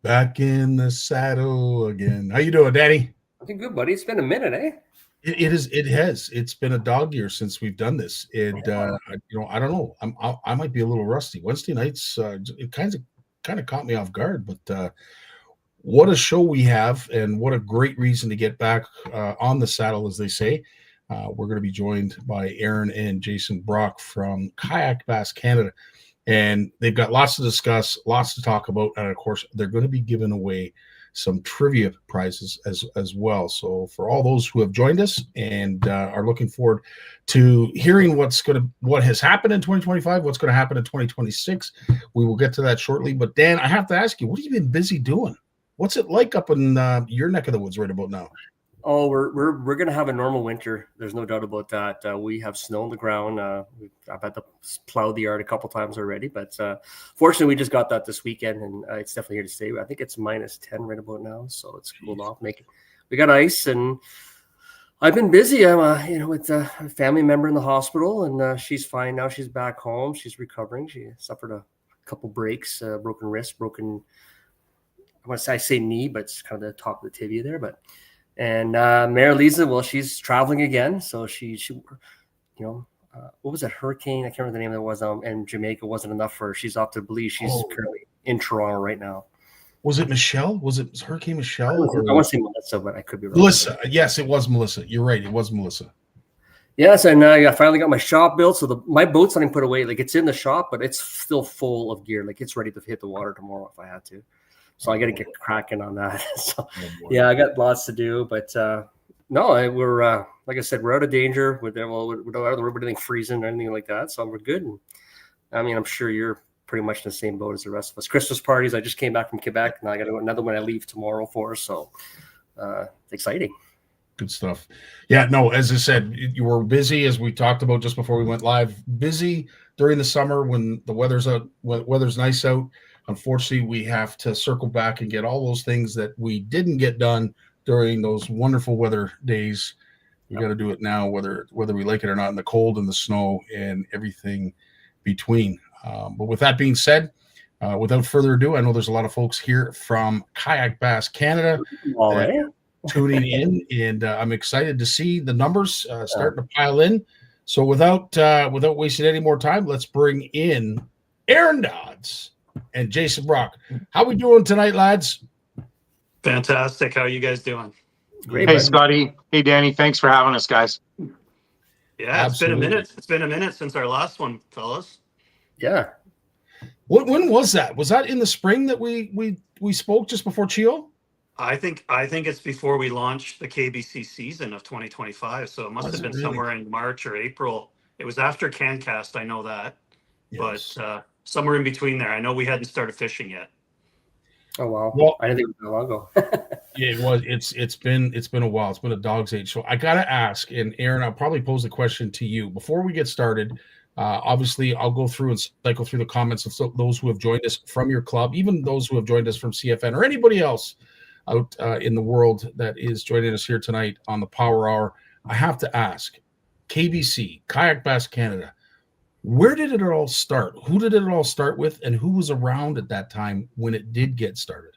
Back in the saddle again. How you doing, Danny? Looking good, buddy. It's been a minute, eh? It is. It has. It's been a dog year since we've done this, and I don't know. I might be a little rusty. Wednesday nights, it kind of caught me off guard. But what a show we have, and what a great reason to get back on the saddle, as they say. We're going to be joined by Eron and Jason Brock from Kayak Canada. And they've got lots to discuss, lots to talk about, and of course, they're going to be giving away some trivia prizes as well. So, for all those who have joined us and are looking forward to hearing what has happened in 2025, what's going to happen in 2026, we will get to that shortly. But Dan, I have to ask you, what have you been busy doing? What's it like up in your neck of the woods right about now? Oh, we're gonna have a normal winter. There's no doubt about that. We have snow on the ground. I've had to plow the yard a couple times already, but fortunately, we just got that this weekend, and it's definitely here to stay. I think it's -10 right about now, so it's cooled off. We got ice, and I've been busy. I'm with a family member in the hospital, and she's fine now. She's back home. She's recovering. She suffered a couple breaks, broken wrist, I say knee, but it's kind of the top of the tibia there, but. And Mary Lisa, well, she's traveling again, so she what was that hurricane? I can't remember the name that was. And Jamaica wasn't enough for her. She's off to Belize. She's currently in Toronto right now. Was it Michelle? Was it Hurricane Michelle? I want to say Melissa, but I could be wrong. Melissa. Yes, it was Melissa. You're right. It was Melissa. Yes, and I finally got my shop built. So my boat's not even put away. Like, it's in the shop, but it's still full of gear. Like, it's ready to hit the water tomorrow if I had to. So I got to get cracking on that. So, yeah, I got lots to do, but no, we're like I said, we're out of danger with everything freezing or anything like that. So we're good. And, I mean, I'm sure you're pretty much in the same boat as the rest of us. Christmas parties. I just came back from Quebec, and I got to go another one. I leave tomorrow for. So it's exciting. Good stuff. Yeah, no, as I said, you were busy, as we talked about just before we went live. Busy during the summer when the weather's nice out. Unfortunately, we have to circle back and get all those things that we didn't get done during those wonderful weather days. We got to do it now, whether we like it or not, in the cold and the snow and everything between. But with that being said, without further ado, I know there's a lot of folks here from Kayak Canada tuning in, and I'm excited to see the numbers starting to pile in. So without wasting any more time, let's bring in Eron Dodds and Jason Brock. How we doing tonight, lads? Fantastic. How are you guys doing? Great. Hey, Scottie. Hey, Danny. Thanks for having us, guys. Yeah, Absolutely. It's been a minute. It's been a minute since our last one, fellas. Yeah. When was that? Was that in the spring that we spoke just before Chio? I think it's before we launched the KBC season of 2025. So it must have been somewhere in March or April. It was after CanCast. I know that. Yes. But somewhere in between there. I know we hadn't started fishing yet. Oh wow! Well, I didn't think it was that long ago. Yeah, it was. It's been a while. It's been a dog's age. So I gotta ask, and Eron, I'll probably pose the question to you before we get started. Obviously, I'll go through and cycle through the comments of those who have joined us from your club, even those who have joined us from CFN or anybody else out in the world that is joining us here tonight on the POW'er Hour. I have to ask, KBC, Kayak Canada. Where did it all start? Who did it all start with, and who was around at that time when it did get started?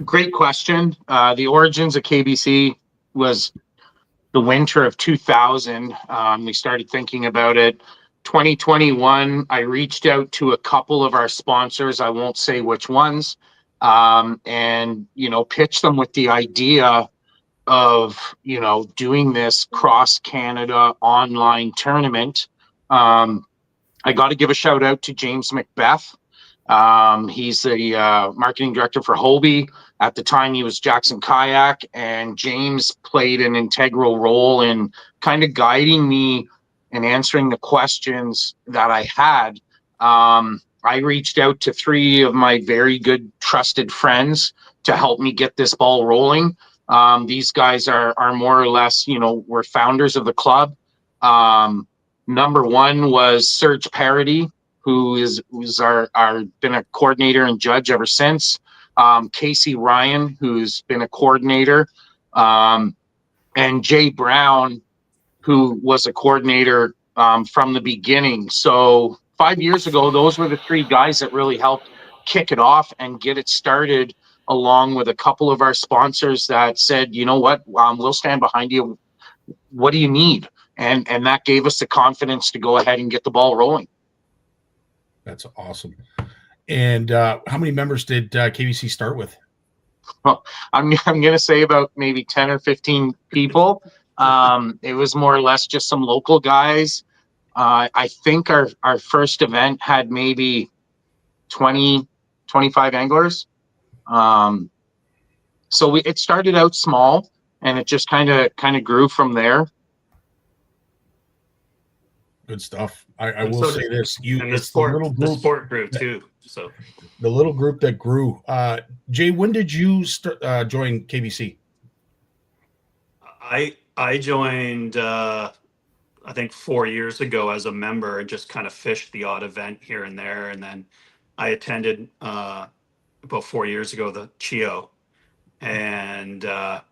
Great question. The origins of KBC was the winter of 2000. We started thinking about it. 2021, I reached out to a couple of our sponsors. I won't say which ones, and pitched them with the idea of doing this cross Canada online tournament. I got to give a shout out to James Macbeth. He's the marketing director for Hobie. At the time, he was Jackson Kayak, and James played an integral role in kind of guiding me and answering the questions that I had. I reached out to 3 of my very good trusted friends to help me get this ball rolling. These guys are more or less, were founders of the club. Number 1 was Serge Parody, who's been a coordinator and judge ever since. Casey Ryan, who's been a coordinator, and Jay Brown, who was a coordinator from the beginning. So 5 years ago, those were the three guys that really helped kick it off and get it started, along with a couple of our sponsors that said, you know what, we'll stand behind you. What do you need? And that gave us the confidence to go ahead and get the ball rolling. That's awesome. And how many members did KBC start with? Well, I'm going to say about maybe 10 or 15 people. It was more or less just some local guys. I think our first event had maybe 20, 25 anglers. So it started out small, and it just kind of grew from there. Good stuff. I will say this: the sport grew too. So the little group that grew. Jay, when did you join KBC? I joined I think 4 years ago as a member, and just kind of fished the odd event here and there, and then I attended about 4 years ago the CHIO, and the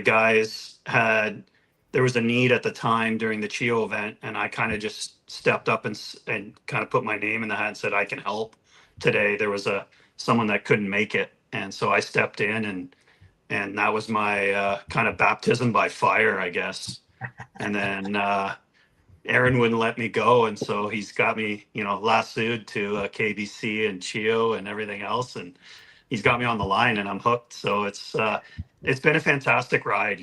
guys there was a need at the time during the CHIO event, and I kind of just stepped up and kind of put my name in the hat and said, I can help today. There was someone that couldn't make it. And so I stepped in, and that was my kind of baptism by fire, I guess. And then Eron wouldn't let me go. And so he's got me, lassoed to KBC and CHIO and everything else. And he's got me on the line, and I'm hooked. So it's been a fantastic ride.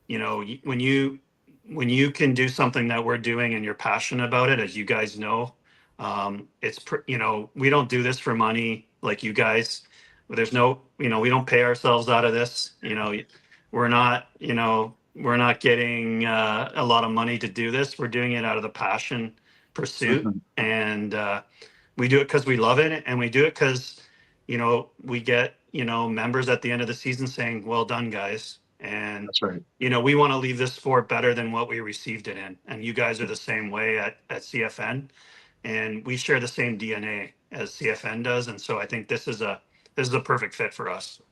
When you can do something that we're doing and you're passionate about it, as you guys know, we don't do this for money like you guys. There's no, we don't pay ourselves out of this. We're not getting a lot of money to do this. We're doing it out of the passion pursuit. Mm-hmm. And we do it because we love it, and we do it because we get members at the end of the season saying, well done, guys. And that's right. We want to leave this sport better than what we received it in. And you guys are the same way at CFN, and we share the same DNA as CFN does. And so I think this is a perfect fit for us.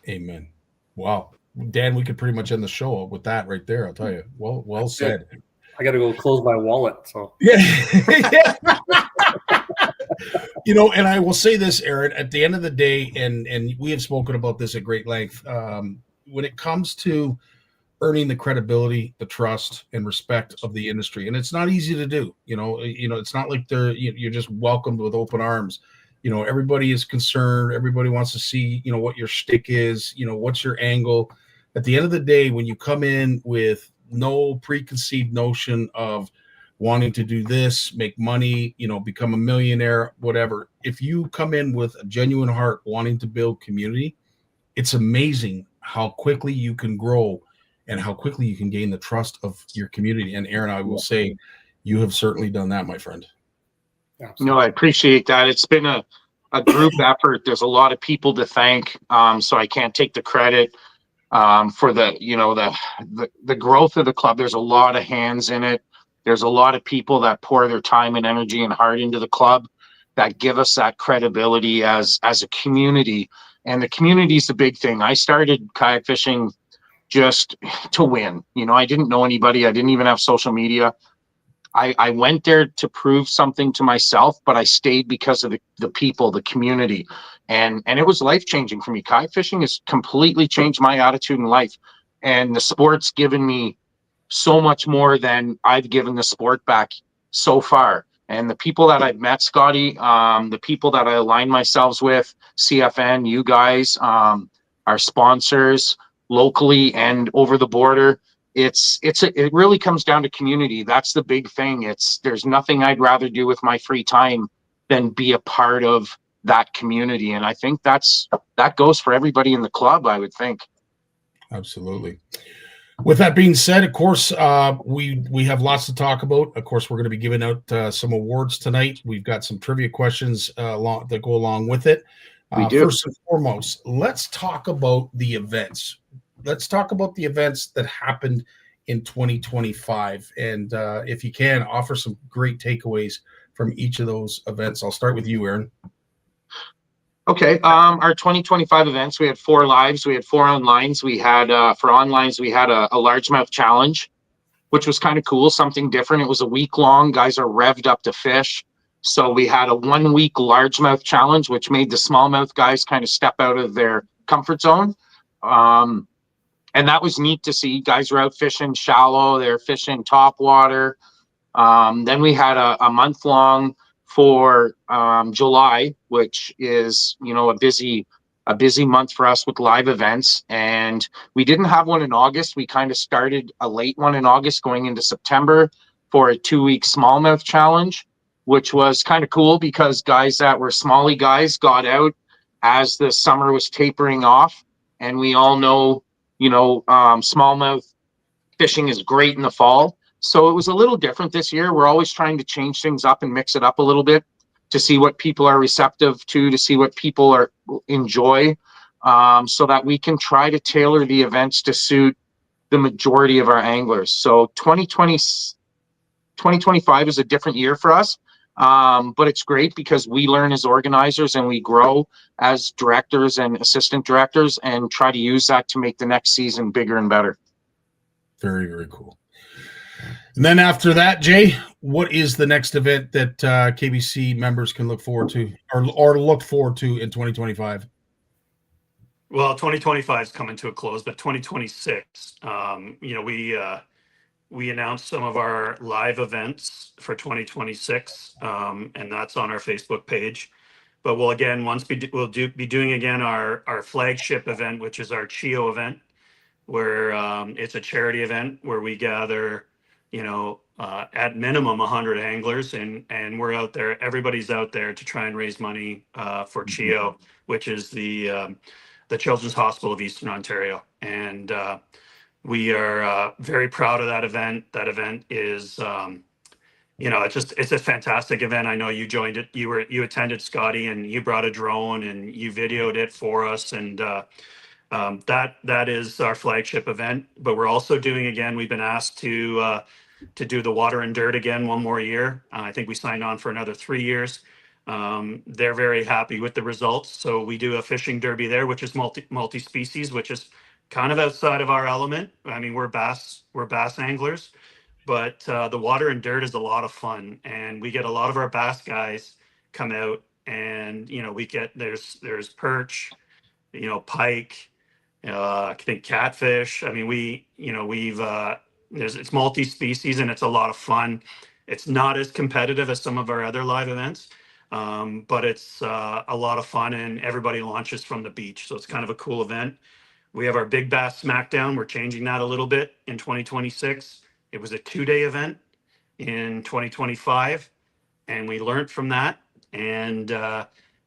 Amen. Wow. Dan, we could pretty much end the show with that right there. I'll tell you. Well said. I got to go close my wallet. So yeah. And I will say this, Eron, at the end of the day, and we have spoken about this at great length, when it comes to earning the credibility, the trust, and respect of the industry, and it's not easy to do. It's not like you're just welcomed with open arms. Everybody is concerned. Everybody wants to see, what your shtick is. What's your angle. At the end of the day, when you come in with no preconceived notion of wanting to do this, make money, become a millionaire, whatever. If you come in with a genuine heart wanting to build community, it's amazing how quickly you can grow and how quickly you can gain the trust of your community. And Eron, I will say, you have certainly done that, my friend. Absolutely. No, I appreciate that. It's been a group effort. There's a lot of people to thank. So I can't take the credit for the growth of the club. There's a lot of hands in it. There's a lot of people that pour their time and energy and heart into the club that give us that credibility as a community. And the community is the big thing. I started kayak fishing just to win. I didn't know anybody. I didn't even have social media. I went there to prove something to myself, but I stayed because of the people, the community. And it was life-changing for me. Kayak fishing has completely changed my attitude in life. And the sport's given me so much more than I've given the sport back so far. And the people that I've met, Scottie, the people that I align myself with, CFN, you guys, our sponsors, locally and over the border, it really comes down to community. That's the big thing. There's nothing I'd rather do with my free time than be a part of that community. And I think that goes for everybody in the club, I would think. Absolutely. With that being said, of course, we have lots to talk about. Of course, we're going to be giving out some awards tonight. We've got some trivia questions that go along with it. We do. First and foremost, let's talk about the events. Let's talk about the events that happened in 2025. And if you can, offer some great takeaways from each of those events. I'll start with you, Eron. Okay. Our 2025 events, we had 4 lives. We had 4 onlines. We had, for onlines, we had a largemouth challenge. which was kind of cool, something different. It was a week long. Guys are revved up to fish. So we had a 1 week largemouth challenge, which made the smallmouth guys kind of step out of their comfort zone. And that was neat to see. Guys were out fishing shallow, they're fishing top water. Then we had a month long for July, which is, you know, a busy month for us with live events. And we didn't have one in August. We kind of started a late one in August going into September for a 2 week smallmouth challenge, which was kind of cool because guys that were smallie guys got out as the summer was tapering off. And we all know, you know, smallmouth fishing is great in the fall. So it was a little different this year. We're always trying to change things up and mix it up a little bit to see what people are receptive to see what people enjoy, so that we can try to tailor the events to suit the majority of our anglers. So 2025 is a different year for us, but it's great because we learn as organizers and we grow as directors and assistant directors and try to use that to make the next season bigger and better. Very, very cool. And then after that, Jay, what is the next event that KBC members can look forward to or look forward to in 2025? Well, 2025 is coming to a close, but 2026, you know, we announced some of our live events for 2026, and that's on our Facebook page. But we'll again, be doing again our flagship event, which is our CHIO event, where it's a charity event where we gather, you know, at minimum 100 anglers, and we're out there. Everybody's out there to try and raise money for CHIO, which is the Children's Hospital of Eastern Ontario, and we are very proud of that event. That event is, you know, it's a fantastic event. I know you joined it. You attended, Scottie, and you brought a drone and you videoed it for us, and that is our flagship event. But we're also doing, again, we've been asked to do the water and dirt again one more year. I think we signed on for another 3 years. They're very happy with the results. So we do a fishing derby there, which is multi-species, which is kind of outside of our element. I mean, we're bass anglers, but the water and dirt is a lot of fun, and we get a lot of our bass guys come out, and you know, we get there's perch, you know, pike, I think catfish. I mean, it's multi-species and it's a lot of fun. It's not as competitive as some of our other live events, but it's a lot of fun, and everybody launches from the beach. So it's kind of a cool event. We have our Big Bass Smackdown. We're changing that a little bit in 2026. It was a 2-day event in 2025, and we learned from that. And,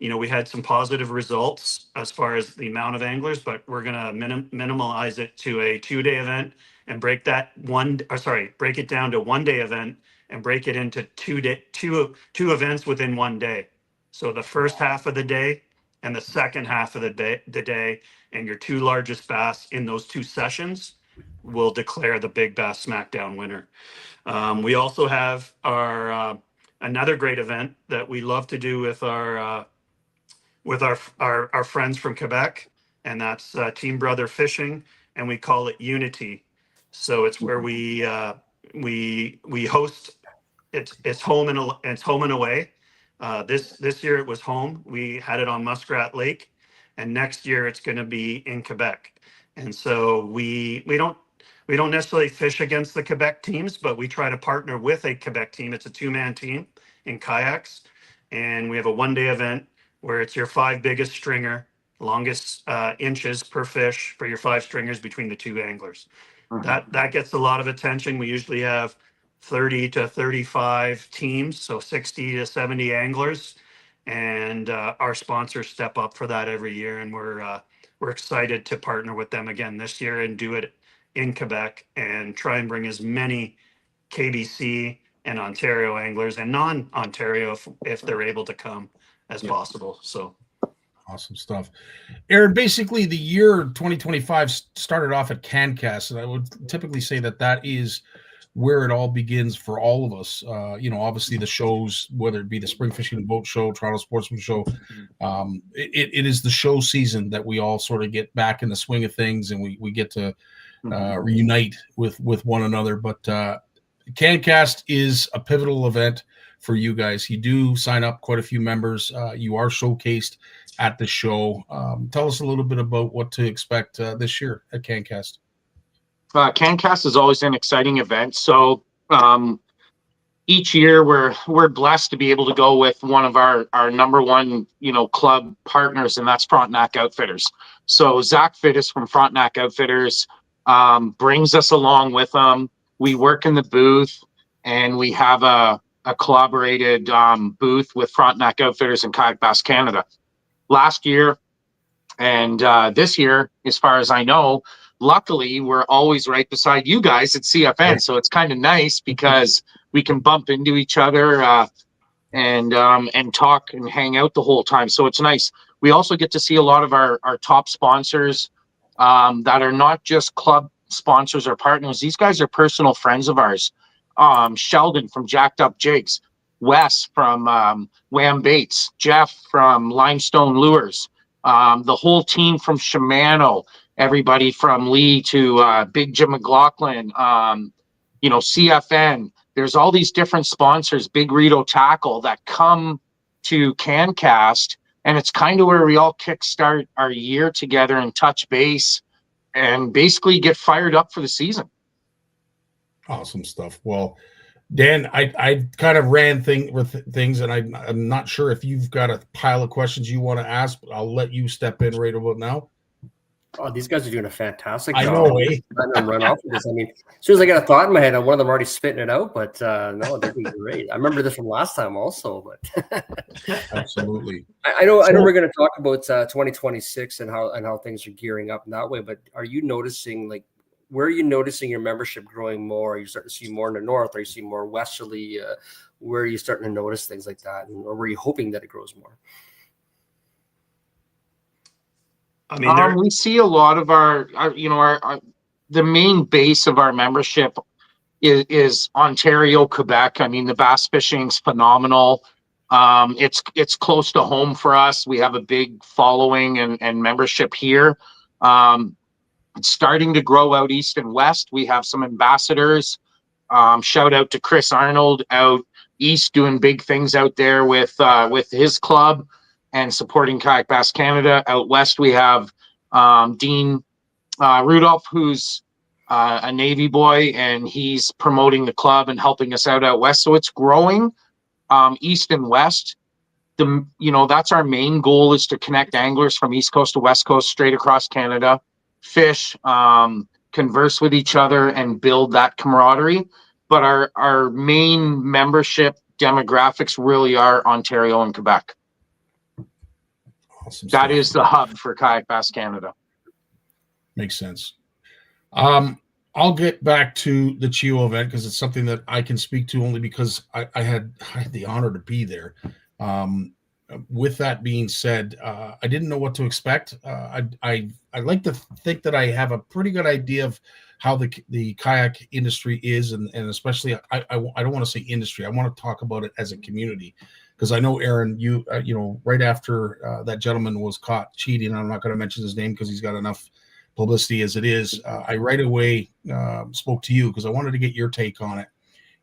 you know, we had some positive results as far as the amount of anglers, but we're going to minimize it to a 2-day event and break it down to 1-day event and break it into two events within 1 day. So the first half of the day and the second half of the day, and your 2 largest bass in those 2 sessions will declare the Big Bass Smackdown winner. We also have our another great event that we love to do with our friends from Quebec, and that's Team Brother Fishing, and we call it Unity. So it's where we host. It's home and away. This year it was home. We had it on Muskrat Lake, and next year it's going to be in Quebec. And so we don't necessarily fish against the Quebec teams, but we try to partner with a Quebec team. It's a 2-man team in kayaks, and we have a 1-day event where it's your 5 biggest stringer, longest inches per fish for your 5 stringers between the 2 anglers. That gets a lot of attention. We usually have 30 to 35 teams, so 60 to 70 anglers, and our sponsors step up for that every year, and we're excited to partner with them again this year and do it in Quebec and try and bring as many KBC and Ontario anglers and non-Ontario if they're able to come as possible. So awesome stuff. Eron, basically the year 2025 started off at CanCast, and I would typically say that is where it all begins for all of us. You know, obviously the shows, whether it be the Spring Fishing and Boat Show, Toronto Sportsman Show, it is the show season that we all sort of get back in the swing of things, and we get to reunite with one another. But CanCast is a pivotal event for you guys. You do sign up quite a few members. You are showcased at the show. Tell us a little bit about what to expect this year at CanCast. CanCast is always an exciting event. So each year we're blessed to be able to go with one of our number one, club partners, and that's Frontenac Outfitters. So Zach Fittis from Frontenac Outfitters brings us along with them. We work in the booth, and we have a collaborated booth with Frontenac Outfitters and Kayak Bass Canada. Last year and this year, as far as I know, luckily we're always right beside you guys at CFN. So it's kind of nice because we can bump into each other and talk and hang out the whole time. So it's nice. We also get to see a lot of our top sponsors that are not just club sponsors or partners. These guys are personal friends of ours. Sheldon from Jacked Up Jigs, Wes from Wham Baits, Jeff from Limestone Lures, the whole team from Shimano, everybody from Lee to Big Jim McLaughlin, CFN. There's all these different sponsors, Big Rito Tackle, that come to CanCast, and it's kind of where we all kickstart our year together and touch base and basically get fired up for the season. Awesome stuff. Well, Dan, I kind of ran things, and I'm not sure if you've got a pile of questions you want to ask, but I'll let you step in right about now. Oh, these guys are doing a fantastic job. I know, eh? Letting them run off with this. I mean, as soon as I got a thought in my head, one of them already spitting it out. But no, they're doing great. I remember this from last time also. But absolutely, I know we're going to talk about 2026 and how things are gearing up in that way. But are you noticing, where are you noticing your membership growing more? Are you starting to see more in the north? Are you seeing more westerly? Where are you starting to notice things like that, or were you hoping that it grows more? I mean, we see a lot of our the main base of our membership is Ontario, Quebec. I mean, the bass fishing's phenomenal. It's close to home for us. We have a big following and membership here. It's starting to grow out east and west. We have some ambassadors. Shout out to Chris Arnold out east doing big things out there with his club and supporting Kayak Bass Canada. Out west, we have Dean Rudolph, who's a Navy boy, and he's promoting the club and helping us out west. So it's growing east and west. That's our main goal, is to connect anglers from east coast to west coast, straight across Canada, fish, converse with each other, and build that camaraderie. But our main membership demographics really are Ontario and Quebec. Awesome. That is the hub for Kayak Bass Canada. Makes sense. I'll get back to the CHIO event because it's something that I can speak to only because I had the honor to be there. With that being said, I didn't know what to expect. I like to think that I have a pretty good idea of how the kayak industry is, and especially I don't want to say industry. I want to talk about it as a community, because I know, Eron, you right after that gentleman was caught cheating, I'm not going to mention his name because he's got enough publicity as it is. I right away spoke to you because I wanted to get your take on it.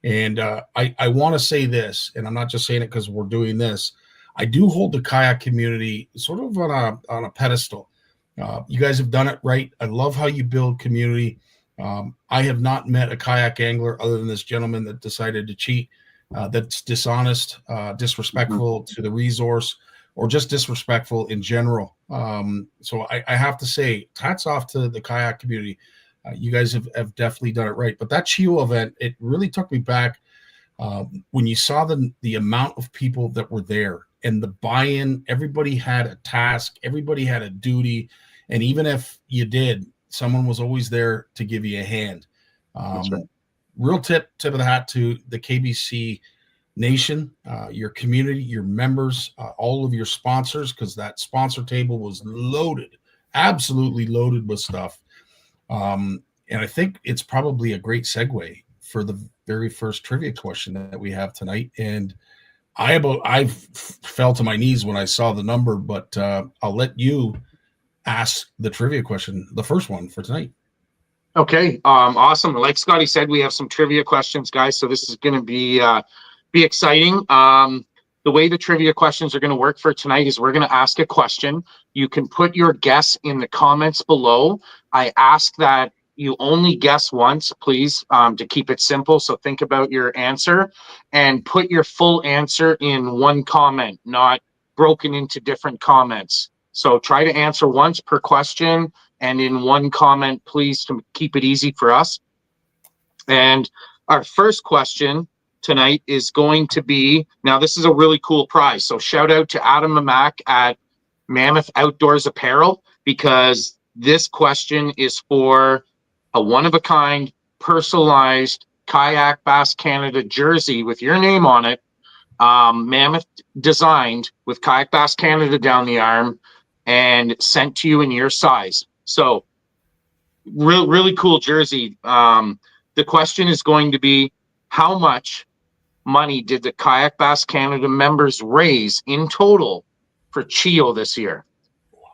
And I want to say this, and I'm not just saying it because we're doing this. I do hold the kayak community sort of on a pedestal. You guys have done it right. I love how you build community. I have not met a kayak angler other than this gentleman that decided to cheat, that's dishonest, disrespectful to the resource, or just disrespectful in general. So I have to say, hats off to the kayak community. You guys have definitely done it right. But that CHIO event, it really took me back when you saw the amount of people that were there and the buy-in. Everybody had a task, everybody had a duty, and even if you did, someone was always there to give you a hand. Right. Real tip of the hat to the KBC Nation, your community, your members, all of your sponsors, because that sponsor table was loaded, absolutely loaded with stuff. And I think it's probably a great segue for the very first trivia question that we have tonight. And I fell to my knees when I saw the number, but I'll let you ask the trivia question, the first one for tonight. Okay, awesome. Like Scottie said, we have some trivia questions, guys. So this is going to be exciting. The way the trivia questions are going to work for tonight is we're going to ask a question. You can put your guess in the comments below. I ask that you only guess once, please, to keep it simple. So think about your answer and put your full answer in one comment, not broken into different comments. So try to answer once per question and in one comment, please, to keep it easy for us. And our first question tonight is going to be, now this is a really cool prize. So shout out to Adam Mamak at Mammoth Outdoors Apparel, because this question is for a one-of-a-kind personalized Kayak Bass Canada jersey with your name on it. Mammoth designed with Kayak Bass Canada down the arm and sent to you in your size. So really cool jersey. The question is going to be, how much money did the Kayak Bass Canada members raise in total for CHIO this year?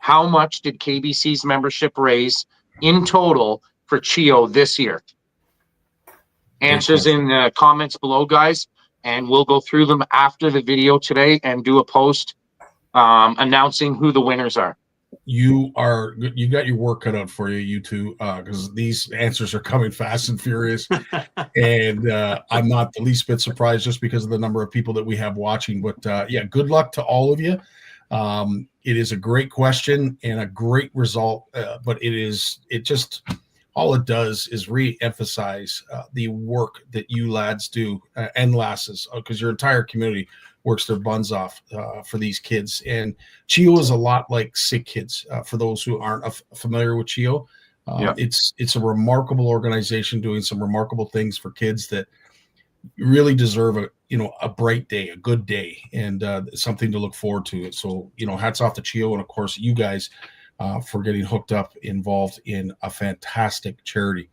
How much did KBC's membership raise in total for CHIO this year? Answers in the comments below, guys, and we'll go through them after the video today and do a post announcing who the winners are. You got your work cut out for you, you two, because these answers are coming fast and furious. And I'm not the least bit surprised just because of the number of people that we have watching. But yeah, good luck to all of you. It is a great question and a great result, but all it does is re-emphasize the work that you lads do and lasses, because your entire community works their buns off for these kids. And CHIO is a lot like Sick Kids. For those who aren't familiar with CHIO, it's a remarkable organization doing some remarkable things for kids that really deserve a bright day, a good day, and something to look forward to. So, hats off to CHIO, and of course you guys for getting hooked up, involved in a fantastic charity.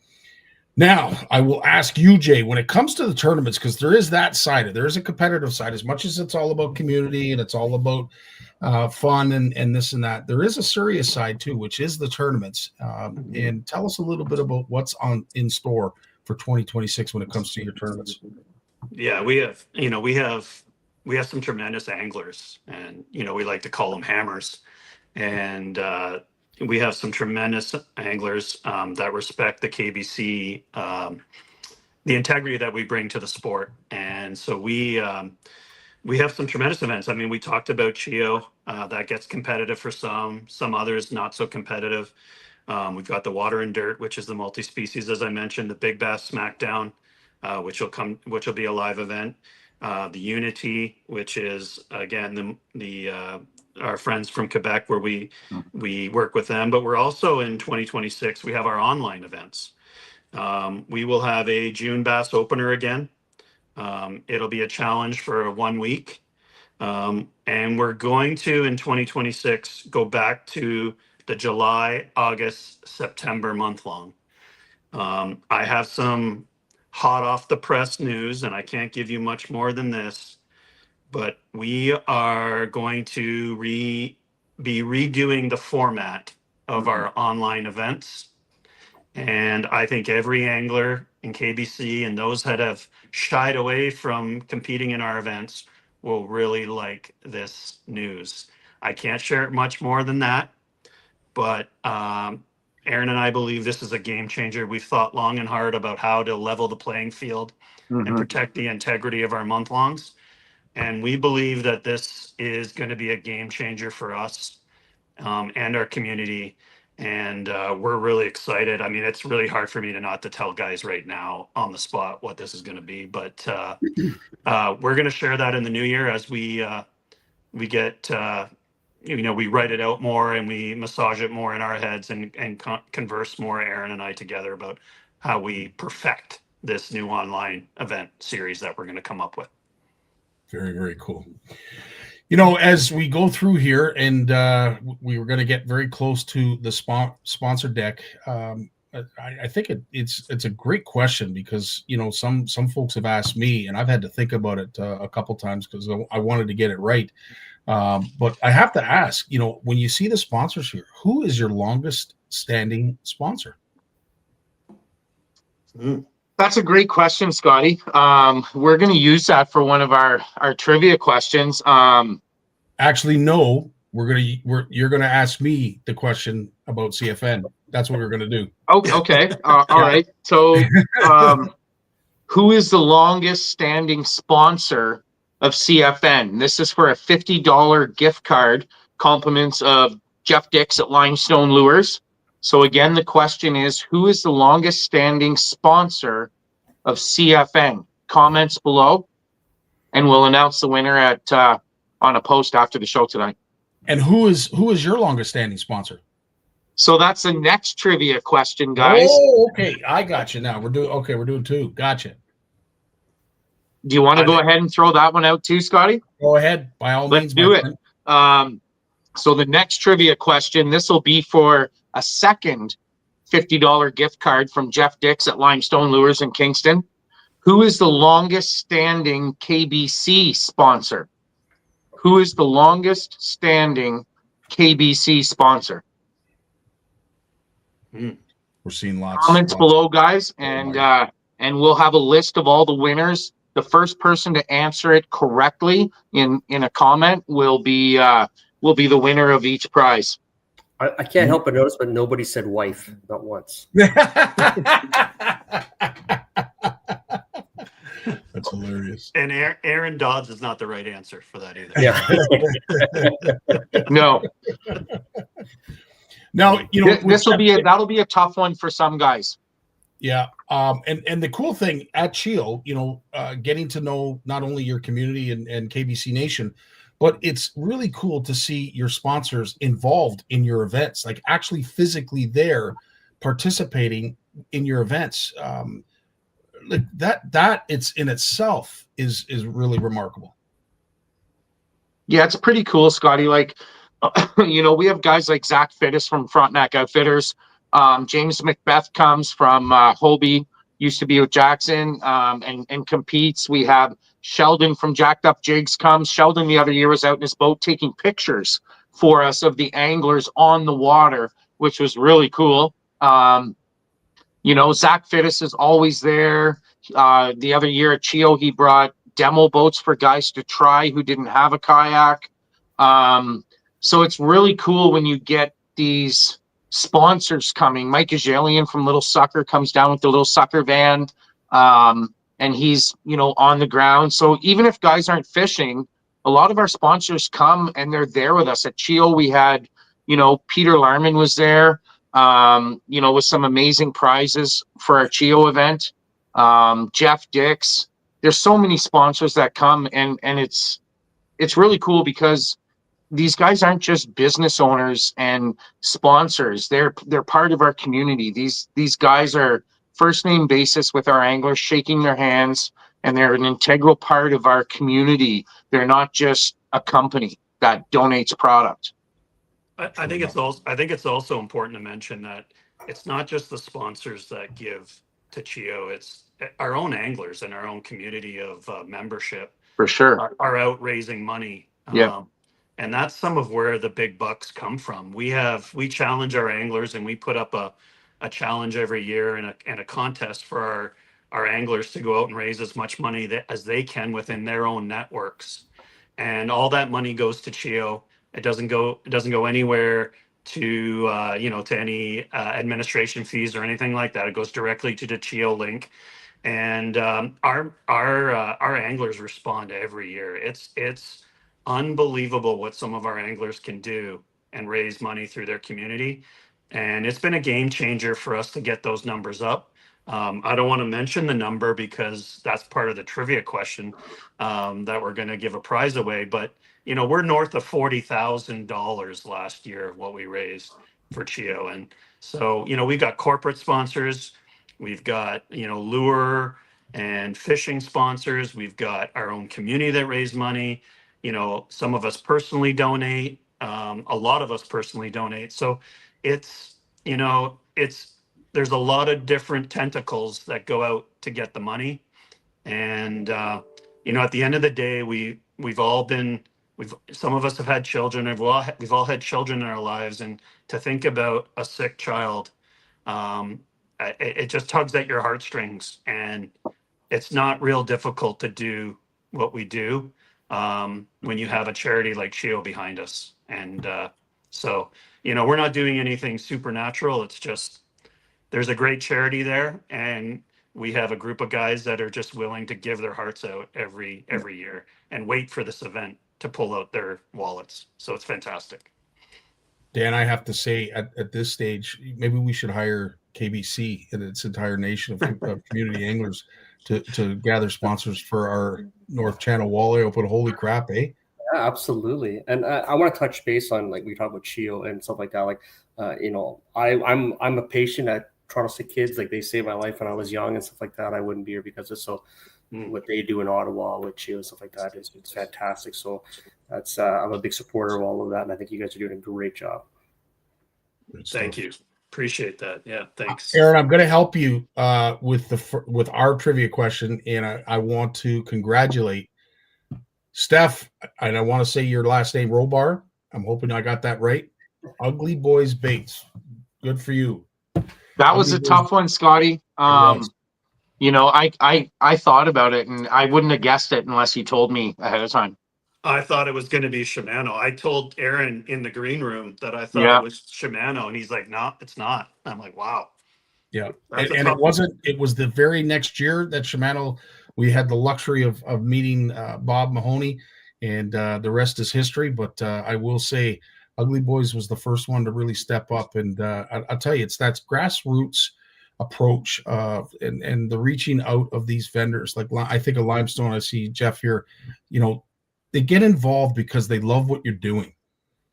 Now, I will ask you, Jay, when it comes to the tournaments, because there is that side, there is a competitive side, as much as it's all about community and it's all about fun and this and that, there is a serious side too, which is the tournaments. And tell us a little bit about what's in store for 2026 when it comes to your tournaments. Yeah, we have some tremendous anglers, and we like to call them hammers. And we have some tremendous anglers that respect the KBC, the integrity that we bring to the sport. And so we have some tremendous events. I mean, we talked about CHIO, that gets competitive for some others not so competitive. We've got the Water and Dirt, which is the multi-species, as I mentioned, the Big Bass Smackdown, which will be a live event. The Unity, which is again our friends from Quebec, where we work with them, but we're also in 2026, we have our online events. We will have a June Bass opener again. It'll be a challenge for 1 week. And we're going to, in 2026, go back to the July, August, September month long. I have some hot off the press news, and I can't give you much more than this, but we are going to be redoing the format of our online events. And I think every angler in KBC and those that have shied away from competing in our events will really like this news. I can't share it much more than that, but Eron and I believe this is a game changer. We've thought long and hard about how to level the playing field and protect the integrity of our month-longs. And we believe that this is going to be a game changer for us and our community. And we're really excited. I mean, it's really hard for me to tell guys right now on the spot what this is going to be. But we're going to share that in the new year as we get, we write it out more and we massage it more in our heads and converse more, Eron and I, together about how we perfect this new online event series that we're going to come up with. Very, very cool. As we go through here, and we were going to get very close to the sponsor deck. I think it's a great question because some folks have asked me, and I've had to think about it a couple times because I wanted to get it right. But I have to ask, when you see the sponsors here, who is your longest standing sponsor? That's a great question, Scottie. We're going to use that for one of our trivia questions. Actually, no, you're gonna ask me the question about CFN. That's what we're gonna do. Oh, okay. All right. So, who is the longest standing sponsor of CFN? This is for a $50 gift card, compliments of Jeff Dix at Limestone Lures. So again, the question is, who is the longest standing sponsor of CFN? Comments below, and we'll announce the winner at on a post after the show tonight. And who is your longest standing sponsor? So that's the next trivia question, guys. Oh, okay. I got you now. We're doing two. Gotcha. Do you want to go ahead and throw that one out too, Scottie? Go ahead. By all means. Let's do it. So the next trivia question, this will be for a second $50 gift card from Jeff Dix at Limestone Lures in Kingston. Who is the longest standing KBC sponsor? Who is the longest standing KBC sponsor? We're seeing lots. Comments below, guys, and we'll have a list of all the winners. The first person to answer it correctly in a comment will be the winner of each prize. I can't help but notice, but nobody said wife, not once. That's hilarious. And Eron Dodds is not the right answer for that either. Yeah. No. Now, that'll be a tough one for some guys. Yeah. And the cool thing at CHEO, getting to know not only your community and KBC Nation, but it's really cool to see your sponsors involved in your events, like actually physically there participating in your events. Like that it's in itself is really remarkable. Yeah, it's pretty cool, Scottie. Like, we have guys like Zach Fittis from Frontenac Outfitters. James Macbeth comes from Hobie, used to be with Jackson, and competes. We have Sheldon from Jacked Up Jigs comes. Sheldon the other year was out in his boat taking pictures for us of the anglers on the water, which was really cool. Zach Fittis is always there. The other year at CHEO, he brought demo boats for guys to try who didn't have a kayak. So it's really cool when you get these sponsors coming. Mike Ajalian from Little Sucker comes down with the Little Sucker van, and he's on the ground. So even if guys aren't fishing, a lot of our sponsors come and they're there with us. At CHEO, we had Peter Larman was there, with some amazing prizes for our CHEO event. Jeff Dix. There's so many sponsors that come, and it's really cool because these guys aren't just business owners and sponsors. They're part of our community. These guys are first name basis with our anglers, shaking their hands, and they're an integral part of our community. They're not just a company that donates product. I think it's also important to mention that it's not just the sponsors that give to CHEO. It's our own anglers and our own community of membership. For sure. Are out raising money. Yeah. And that's some of where the big bucks come from. We challenge our anglers, and we put up a challenge every year and a contest for our anglers to go out and raise as much money as they can within their own networks. And all that money goes to CHEO. It doesn't go anywhere to to any administration fees or anything like that. It goes directly to the CHEO link. And our anglers respond every year. It's unbelievable what some of our anglers can do and raise money through their community. And it's been a game changer for us to get those numbers up. I don't want to mention the number because that's part of the trivia question that we're going to give a prize away. But, we're north of $40,000 last year, what we raised for CHEO. And so, we've got corporate sponsors. We've got, lure and fishing sponsors. We've got our own community that raise money. Some of us personally donate. A lot of us personally donate. So there's a lot of different tentacles that go out to get the money. And, at the end of the day, some of us have had children. We've all had children in our lives, and to think about a sick child, it just tugs at your heartstrings, and it's not real difficult to do what we do when you have a charity like CHEO behind us. And so, we're not doing anything supernatural. It's just there's a great charity there, and we have a group of guys that are just willing to give their hearts out every year and wait for this event to pull out their wallets. So it's fantastic. Dan, I have to say at this stage, maybe we should hire KBC and its entire nation of community anglers to gather sponsors for our North Channel Walleye Open. Holy crap, eh? Yeah, absolutely. And I want to touch base on, like, we talk about CHEO and stuff like that. Like, I'm a patient at Toronto Sick Kids. Like, they saved my life when I was young and stuff like that. I wouldn't be here because of so. What they do in Ottawa with CHEO and stuff like that it's fantastic. So that's I'm a big supporter of all of that, and I think you guys are doing a great job. Thank you. Appreciate that. Yeah, thanks. Eron, I'm going to help you with our trivia question, and I want to congratulate Steph, and I want to say your last name, Robar. I'm hoping I got that right. Ugly Boys Baits. Good for you. That was a tough one, Scottie. I thought about it, and I wouldn't have guessed it unless you told me ahead of time. I thought it was going to be Shimano. I told Eron in the green room that I thought it was Shimano, and he's like, "No, it's not." I'm like, "Wow." Yeah, and it wasn't. It was the very next year that Shimano. We had the luxury of meeting Bob Mahoney, and the rest is history. But I will say, Ugly Boys was the first one to really step up, and I'll tell you, that's grassroots approach and the reaching out of these vendors. Like, I think of Limestone. I see Jeff here. They get involved because they love what you're doing.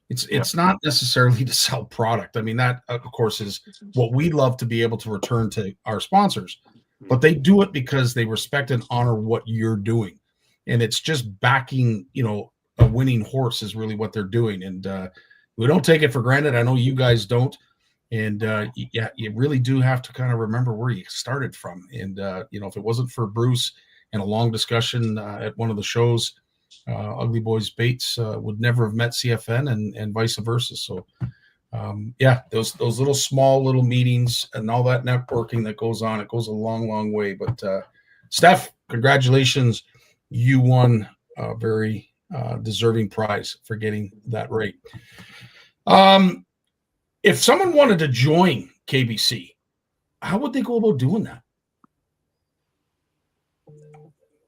It's not necessarily to sell product. I mean, that of course is what we love to be able to return to our sponsors, but they do it because they respect and honor what you're doing. And it's just backing, a winning horse is really what they're doing. And we don't take it for granted. I know you guys don't. And you really do have to kind of remember where you started from. And, if it wasn't for Bruce and a long discussion at one of the shows, Ugly Boys Baits would never have met CFN and vice versa. So, those little small little meetings and all that networking that goes on, it goes a long, long way. But Steph, congratulations. You won a very deserving prize for getting that right. If someone wanted to join KBC, how would they go about doing that?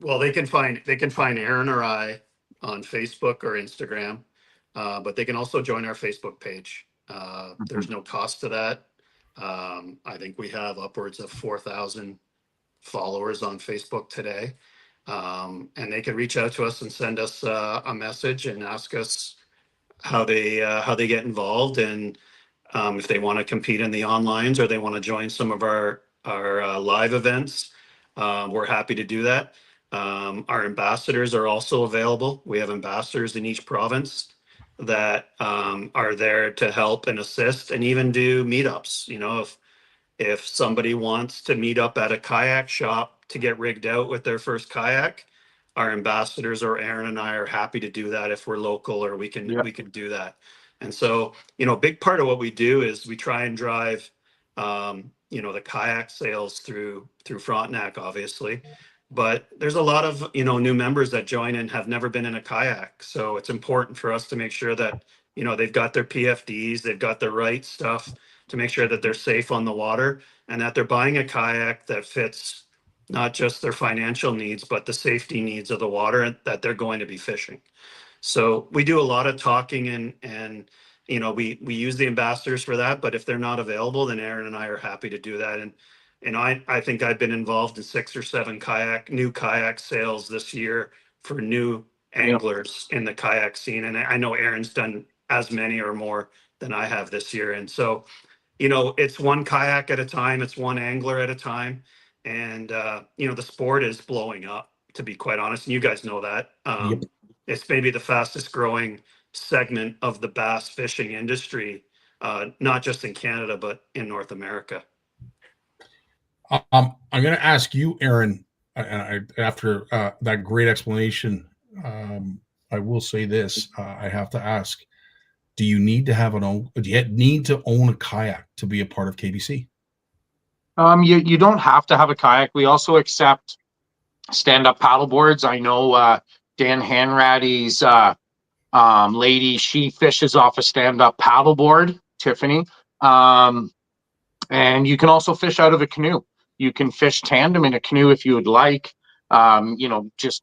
Well, they can find Eron or I on Facebook or Instagram, but they can also join our Facebook page. There's no cost to that. I think we have upwards of 4,000 followers on Facebook today, and they can reach out to us and send us a message and ask us how they get involved, and if they want to compete in the onlines or they want to join some of our live events. We're happy to do that. Our ambassadors are also available. We have ambassadors in each province that are there to help and assist and even do meetups. If somebody wants to meet up at a kayak shop to get rigged out with their first kayak, our ambassadors or Eron and I are happy to do that if we're local, or we can do that. And so, a big part of what we do is we try and drive, the kayak sales through Frontenac, obviously. But there's a lot of, new members that join and have never been in a kayak. So it's important for us to make sure that, they've got their PFDs, they've got the right stuff to make sure that they're safe on the water and that they're buying a kayak that fits not just their financial needs, but the safety needs of the water that they're going to be fishing. So we do a lot of talking and we use the ambassadors for that, but if they're not available, then Eron and I are happy to do that. And I think I've been involved in 6 or 7 new kayak sales this year for new anglers in the kayak scene. And I know Eron's done as many or more than I have this year. And so, it's one kayak at a time, it's one angler at a time. And, the sport is blowing up, to be quite honest. And you guys know that. It's maybe the fastest growing segment of the bass fishing industry, not just in Canada, but in North America. I'm going to ask you, Eron, and after that great explanation, I will say this. I have to ask, do you need to own a kayak to be a part of KBC? You don't have to have a kayak. We also accept stand-up paddle boards. I know Dan Hanratty's lady, she fishes off a stand-up paddle board, Tiffany. And you can also fish out of a canoe. You can fish tandem in a canoe if you would like. Just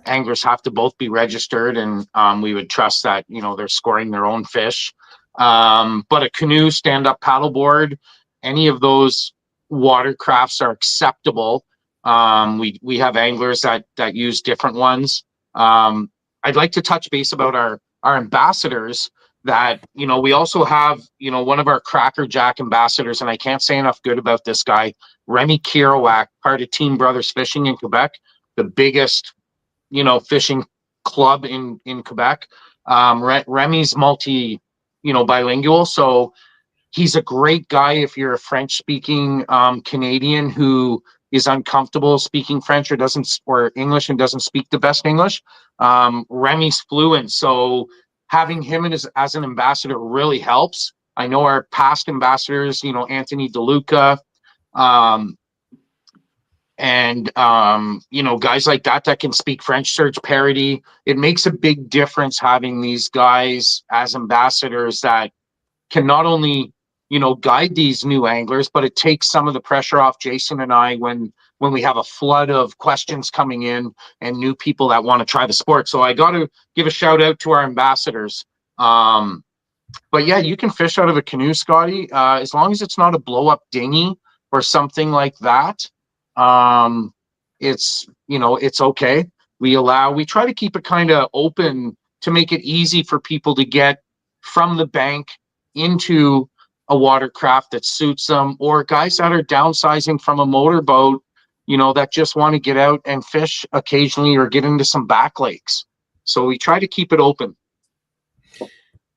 anglers have to both be registered, and we would trust that, they're scoring their own fish. But a canoe, stand-up paddleboard, any of those watercrafts are acceptable. We have anglers that use different ones. I'd like to touch base about our ambassadors. That we also have one of our Cracker Jack ambassadors, and I can't say enough good about this guy, Remy Kerouac, part of Team Brothers Fishing in Quebec, the biggest fishing club in Quebec. Remy's bilingual, so he's a great guy if you're a French speaking Canadian who is uncomfortable speaking French or English and doesn't speak the best English. Remy's fluent, so having him as an ambassador really helps. I know our past ambassadors, Anthony DeLuca, and guys like that can speak French, Serge Parody. It makes a big difference having these guys as ambassadors that can not only guide these new anglers, but it takes some of the pressure off Jason and I when we have a flood of questions coming in and new people that want to try the sport. So I got to give a shout out to our ambassadors. But yeah, you can fish out of a canoe, Scottie, as long as it's not a blow up dinghy or something like that. It's okay. We try to keep it kind of open to make it easy for people to get from the bank into a watercraft that suits them, or guys that are downsizing from a motorboat, that just want to get out and fish occasionally or get into some back lakes. So we try to keep it open.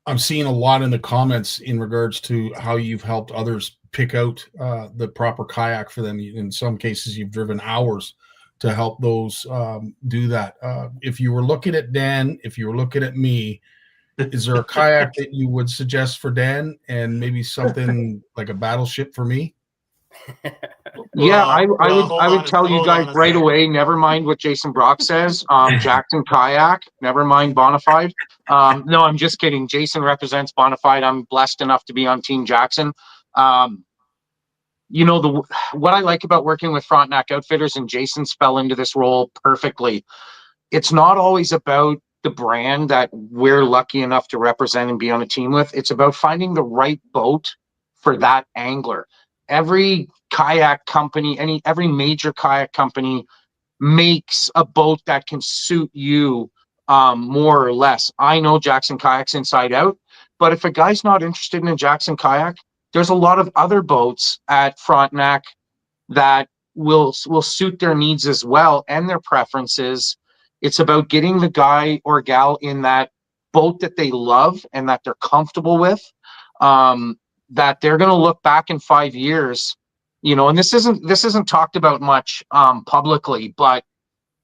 I'm seeing a lot in the comments in regards to how you've helped others pick out the proper kayak for them. In some cases, you've driven hours to help those do that. If you were looking at Dan, if you were looking at me, is there a kayak that you would suggest for Dan, and maybe something like a battleship for me? Yeah, I would tell you guys right away, never mind what Jason Brock says. Jackson Kayak, never mind Bonafide. No, I'm just kidding. Jason represents Bonafide. I'm blessed enough to be on Team Jackson. What I like about working with Frontenac Outfitters, and Jason's fell into this role perfectly. It's not always about the brand that we're lucky enough to represent and be on a team with. It's about finding the right boat for that angler. Every kayak company, every major kayak company makes a boat that can suit you more or less. I know Jackson Kayak's inside out, but if a guy's not interested in a Jackson Kayak, there's a lot of other boats at Frontenac that will suit their needs as well and their preferences. It's about getting the guy or gal in that boat that they love and that they're comfortable with, that they're going to look back in 5 years, and this isn't talked about much publicly, but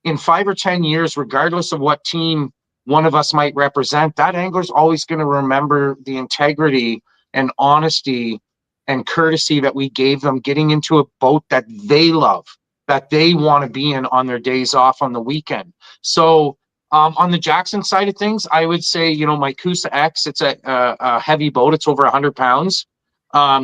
in 5 or 10 years, regardless of what team one of us might represent, that angler's always going to remember the integrity and honesty and courtesy that we gave them getting into a boat that they love, that they want to be in on their days off on the weekend. So on the Jackson side of things, I would say, my Coosa X, it's a heavy boat. It's over 100 pounds.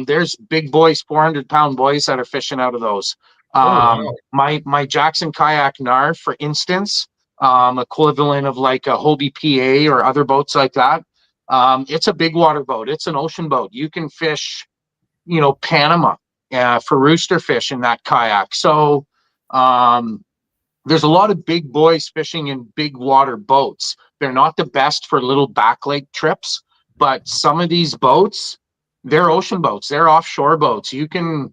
There's big boys, 400-pound boys that are fishing out of those. Wow. My Jackson Kayak NAR, for instance, equivalent of like a Hobie PA or other boats like that. It's a big water boat. It's an ocean boat. You can fish, Panama for rooster fish in that kayak. So there's a lot of big boys fishing in big water boats. They're not the best for little back lake trips, but some of these boats, they're ocean boats. They're offshore boats. The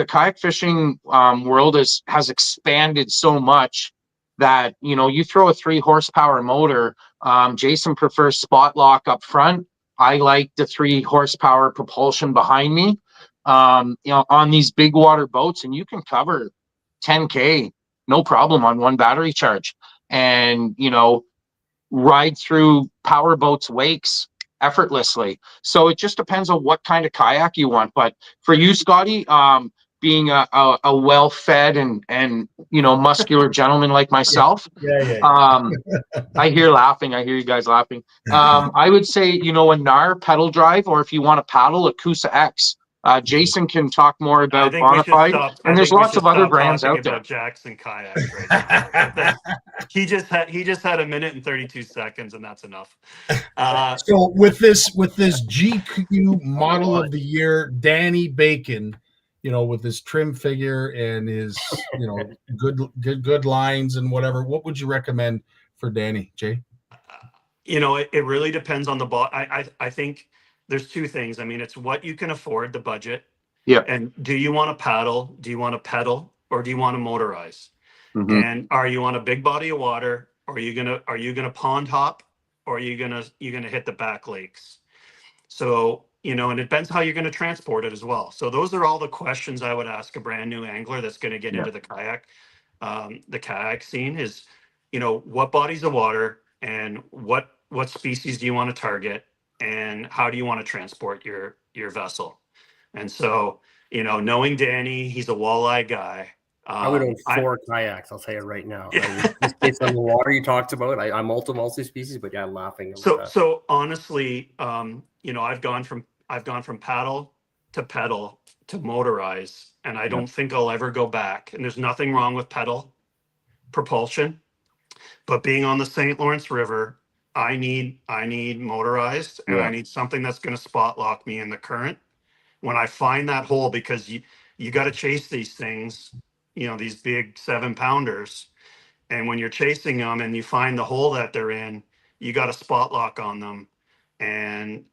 kayak fishing world has expanded so much that, you throw a 3 horsepower motor. Jason prefers spot lock up front. I like the 3 horsepower propulsion behind me. On these big water boats, and you can cover 10K, no problem, on one battery charge, and, ride through power boats wakes effortlessly. So it just depends on what kind of kayak you want. But for you, Scottie, being a well-fed and muscular gentleman like myself. Yeah. I hear you guys laughing. I would say, a NAR pedal drive, or if you want to paddle, a Kusa X. Jason can talk more I about think we should Bonafide, stop. and I there's think we lots should of other stop brands talking out there. about Jackson kayaks right now. He just had a minute and 32 seconds, and that's enough. So with this GQ model of the year, Danny Bacon, with his trim figure and his good lines and whatever, what would you recommend for Danny, Jay? It really depends on the bot. I think there's two things. I mean, it's what you can afford, the budget. Yeah. And do you want to paddle? Do you want to pedal, or do you want to motorize? Mhm. And are you on a big body of water, or are you gonna pond hop, or are you gonna hit the back lakes? So, and it depends how you're going to transport it as well. So those are all the questions I would ask a brand new angler that's going to get into the kayak scene is, what bodies of water and what species do you want to target, and how do you want to transport your vessel? And so, knowing Danny, he's a walleye guy. I would own 4 kayaks. I'll tell you right now. Just based on the water you talked about, I'm multi-species, but yeah, I'm laughing. So honestly, I've gone from paddle to pedal to motorize, and I don't think I'll ever go back. And there's nothing wrong with pedal propulsion, but being on the St. Lawrence River, I need motorized, and I need something that's going to spot lock me in the current when I find that hole, because you got to chase these things, these big 7-pounders. And when you're chasing them and you find the hole that they're in, you got a spot lock on them. And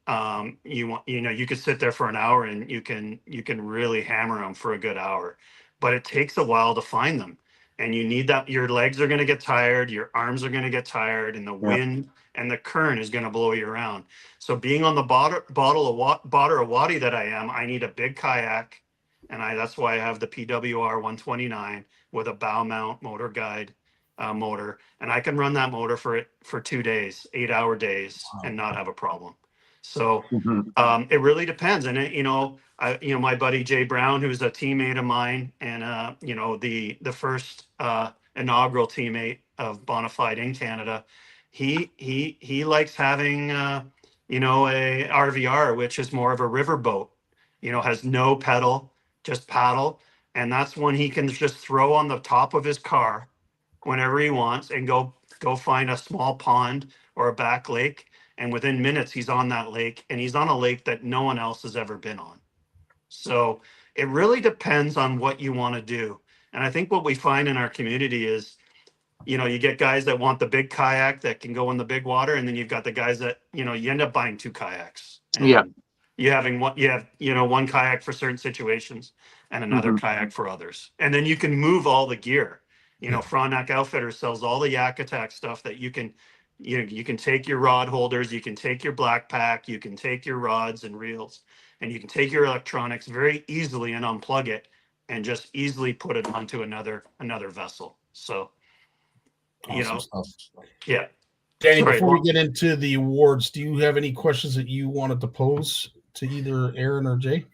you could sit there for an hour and you can really hammer them for a good hour, but it takes a while to find them. And you need that. Your legs are going to get tired. Your arms are going to get tired, and the wind and the current is going to blow you around. So being on the bottom of Wadi that I am, I need a big kayak. And that's why I have the PWR 129 with a bow mount motor guide motor, and I can run that motor for 2 days, 8-hour days, and not have a problem. So it really depends. And my buddy Jay Brown, who's a teammate of mine, and the first inaugural teammate of Bonafide in Canada, he likes having a RVR, which is more of a river boat, has no pedal, just paddle, and that's one he can just throw on the top of his car whenever he wants and go find a small pond or a back lake, and within minutes he's on that lake, and he's on a lake that no one else has ever been on. So it really depends on what you want to do. And I think what we find in our community is, you get guys that want the big kayak that can go in the big water, and then you've got the guys that, you end up buying 2 kayaks. And you have one kayak for certain situations and another kayak for others. And then you can move all the gear. Frontenac Outfitters sells all the Yak Attack stuff that you can take your rod holders, you can take your black pack, you can take your rods and reels, and you can take your electronics very easily and unplug it and just easily put it onto another vessel. So, Awesome stuff. Yeah. Danny, before we get into the awards, do you have any questions that you wanted to pose to either Eron or Jay?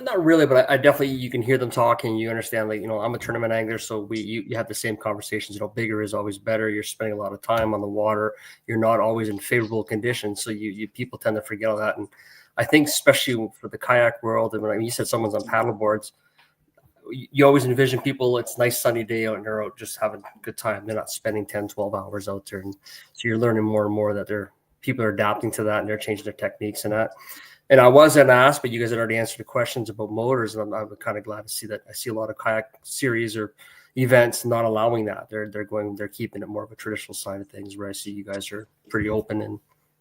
Not really, but I definitely, you can hear them talking. You understand, I'm a tournament angler, so you have the same conversations. Bigger is always better. You're spending a lot of time on the water. You're not always in favorable conditions, so you people tend to forget all that. And I think, especially for the kayak world, and when you said someone's on paddle boards, you always envision people, it's a nice sunny day out and they're out just having a good time. They're not spending 10, 12 hours out there. And so you're learning more and more that people are adapting to that, and they're changing their techniques and that. And I wasn't asked, but you guys had already answered the questions about motors, and I'm kind of glad to see that. I see a lot of kayak series or events not allowing that. They're keeping it more of a traditional side of things, where I see you guys are pretty open and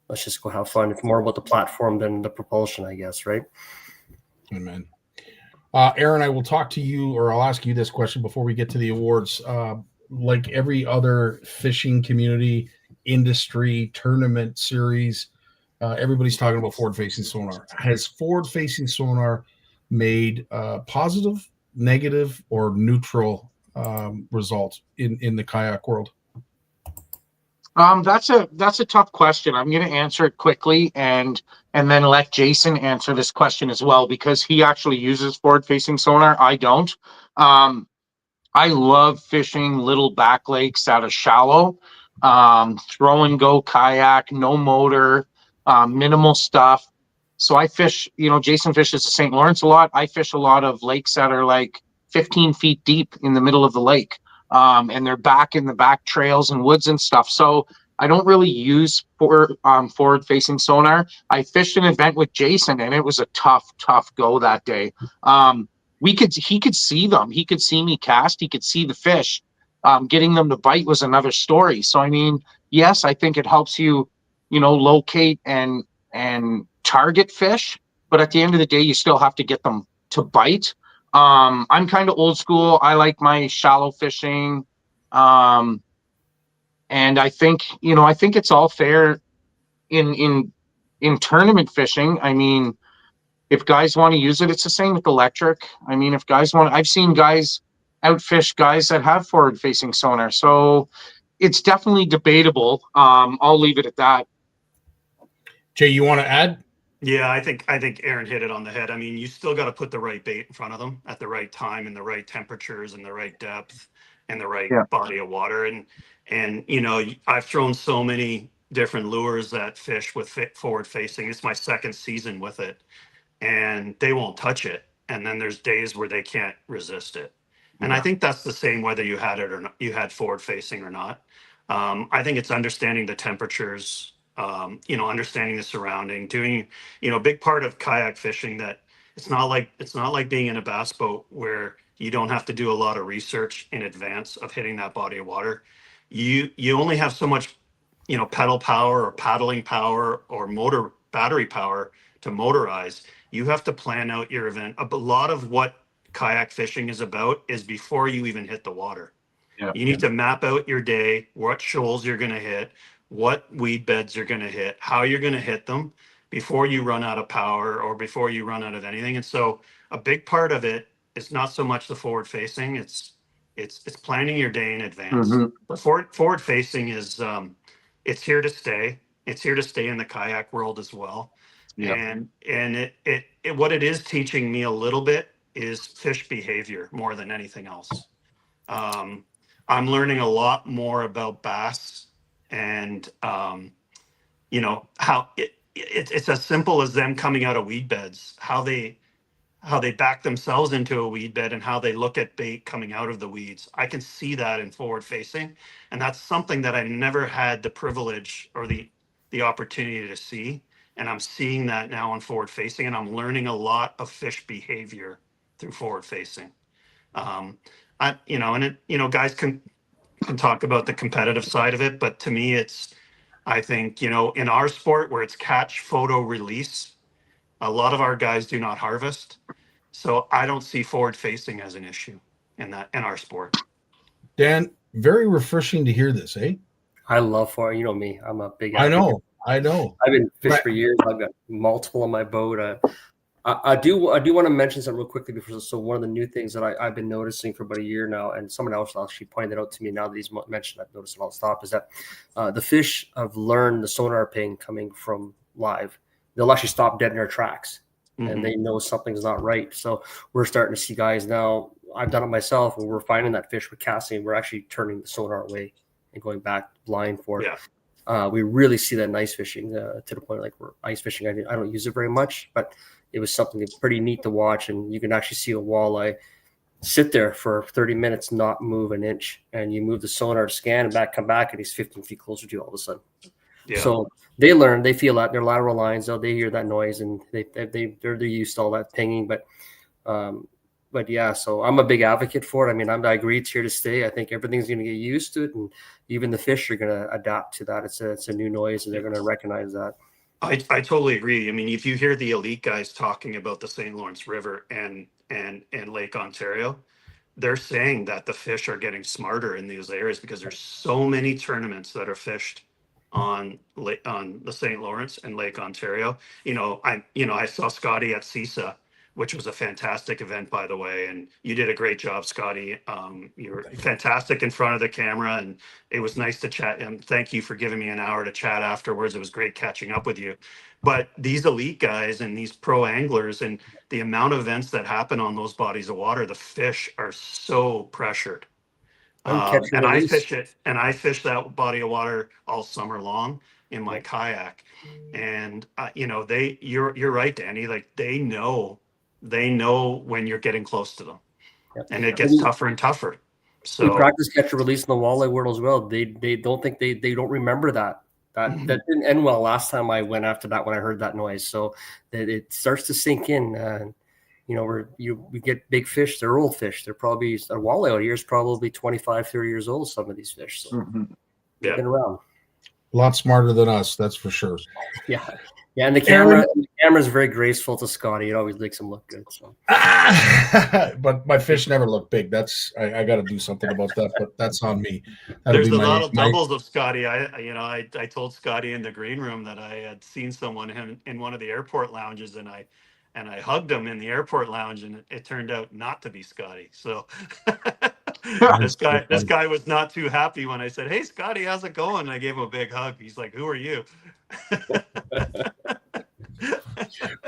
let's just go have fun. It's more about the platform than the propulsion, I guess, right? Amen. Eron, I will talk to you, or I'll ask you this question before we get to the awards. Like every other fishing community, industry, tournament series, everybody's talking about forward-facing sonar. Has forward-facing sonar made positive, negative, or neutral results in the kayak world? That's a tough question. I'm going to answer it quickly and then let Jason answer this question as well, because he actually uses forward facing sonar. I don't. I love fishing little back lakes out of shallow, throw and go kayak, no motor, minimal stuff. So I fish, Jason fishes the St. Lawrence a lot. I fish a lot of lakes that are like 15 feet deep in the middle of the lake. And they're back in the back trails and woods and stuff. So I don't really use forward facing sonar. I fished an event with Jason and it was a tough go that day. He could see them. He could see me cast. He could see the fish. Getting them to bite was another story. So, I mean, yes, I think it helps you, locate and target fish. But at the end of the day, you still have to get them to bite. I'm kind of old school. I like my shallow fishing. And I think it's all fair in tournament fishing. I mean, if guys want to use it, it's the same with electric. I mean, if guys want, I've seen guys outfish guys that have forward facing sonar. So it's definitely debatable. I'll leave it at that. Jay, you want to add? Yeah, I think Eron hit it on the head. I mean, you still got to put the right bait in front of them at the right time and the right temperatures and the right depth and the right body of water. And I've thrown so many different lures that fish with forward facing. It's my second season with it, and they won't touch it. And then there's days where they can't resist it. And I think that's the same whether you had it or not, you had forward facing or not. I think it's understanding the temperatures, understanding the surrounding, doing, a big part of kayak fishing that it's not like being in a bass boat where you don't have to do a lot of research in advance of hitting that body of water. You only have so much, pedal power or paddling power or motor battery power to motorize. You have to plan out your event. A lot of what kayak fishing is about is before you even hit the water. Yeah. You need to map out your day, what shoals you're going to hit, what weed beds you're going to hit, how you're going to hit them before you run out of power or before you run out of anything. And so a big part of it is not so much the forward facing, it's planning your day in advance. Mm-hmm. The forward facing is it's here to stay. It's here to stay in the kayak world as well. Yeah. And it what it is teaching me a little bit is fish behavior more than anything else. I'm learning a lot more about bass and how it's as simple as them coming out of weed beds, how they back themselves into a weed bed and how they look at bait coming out of the weeds. I can see that in forward facing, and that's something that I never had the privilege or the opportunity to see. And I'm seeing that now in forward facing, and I'm learning a lot of fish behavior through forward facing. Guys can talk about the competitive side of it, but to me, I think, in our sport where it's catch, photo, release, a lot of our guys do not harvest. So I don't see forward facing as an issue in our sport. Dan, very refreshing to hear this, eh? I love forward. You know me, I'm a big advocate. I know. I've been fishing for years. I've got multiple on my boat. I do want to mention something real quickly before. So one of the new things that I've been noticing for about a year now, and someone else actually pointed it out to me now that he's mentioned, I've noticed, and I'll stop, is that the fish have learned the sonar ping coming from live. They'll actually stop dead in their tracks, and they know something's not right. So we're starting to see guys now. I've done it myself, where we're finding that fish with casting. We're actually turning the sonar away and going back blind for it. Yeah. We really see that in ice fishing to the point like we're ice fishing. I don't use it very much, but it was something that's pretty neat to watch. And you can actually see a walleye sit there for 30 minutes, not move an inch. And you move the sonar to scan and come back, and he's 15 feet closer to you all of a sudden. Yeah. So they learn, they feel that their lateral lines, they hear that noise, and they're used to all that pinging. But yeah, so I'm a big advocate for it. I mean, I agree it's here to stay. I think everything's going to get used to it, and even the fish are going to adapt to that. It's a new noise, and they're going to recognize that. I totally agree. I mean, if you hear the elite guys talking about the St. Lawrence River and Lake Ontario, they're saying that the fish are getting smarter in these areas because there's so many tournaments that are fished on the St. Lawrence and Lake Ontario. I saw Scottie at CISA which was a fantastic event, by the way. And you did a great job, Scottie. You were fantastic in front of the camera, and it was nice to chat. And thank you for giving me an hour to chat afterwards. It was great catching up with you. But these elite guys and these pro anglers and the amount of events that happen on those bodies of water, the fish are so pressured. And I fish that body of water all summer long in my kayak. And you're right, Danny. Like they know when you're getting close to them, and it gets tougher and tougher. So we practice catch and release in the walleye world as well. They don't think they don't remember that didn't end well last time I went after that when I heard that noise. So that it starts to sink in. We get big fish. They're old fish. They're probably a walleye out here is probably 25, 30 years old. Some of these fish. So they've been around. A lot smarter than us, that's for sure. Yeah. And the camera is very graceful to Scottie. It always makes him look good. So. But my fish never look big. That's I got to do something about that. But that's on me. There's a lot of doubles of Scottie. I told Scottie in the green room that I had seen someone in one of the airport lounges, and I hugged him in the airport lounge, and it turned out not to be Scottie. So this guy was not too happy when I said, "Hey, Scottie, how's it going?" And I gave him a big hug. He's like, "Who are you?"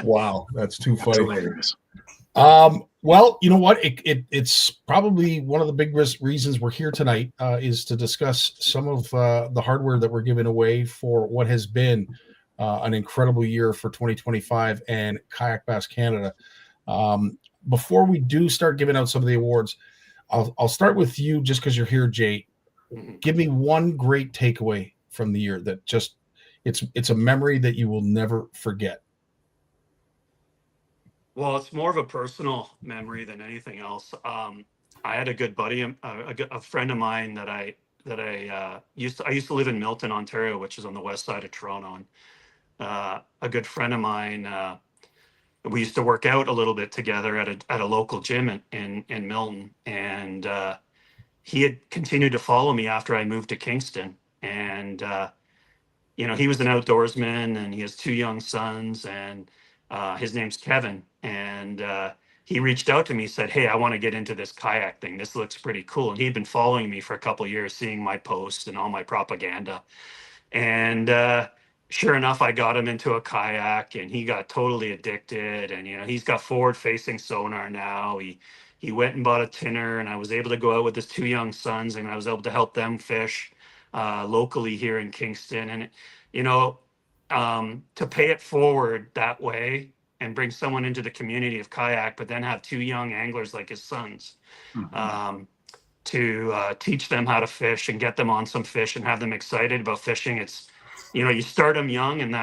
Wow, that's too funny. Well, you know what? It's probably one of the big reasons we're here tonight is to discuss some of the hardware that we're giving away for what has been an incredible year for 2025 and Kayak Bass Canada. Before we do start giving out some of the awards, I'll start with you just because you're here, Jay. Give me one great takeaway from the year that just it's a memory that you will never forget. Well, it's more of a personal memory than anything else. I had a good buddy, a friend of mine that I used to live in Milton, Ontario, which is on the west side of Toronto. And a good friend of mine, we used to work out a little bit together at a local gym in Milton, and he had continued to follow me after I moved to Kingston. And he was an outdoorsman, and he has two young sons, and his name's Kevin. And he reached out to me, said, "Hey, I want to get into this kayak thing. This looks pretty cool." And he'd been following me for a couple of years, seeing my posts and all my propaganda. And sure enough, I got him into a kayak, and he got totally addicted. And he's got forward-facing sonar now. He went and bought a tinner, and I was able to go out with his two young sons, and I was able to help them fish locally here in Kingston. And to pay it forward that way and bring someone into the community of kayak, but then have two young anglers like his sons to teach them how to fish and get them on some fish and have them excited about fishing. It's, you start them young, and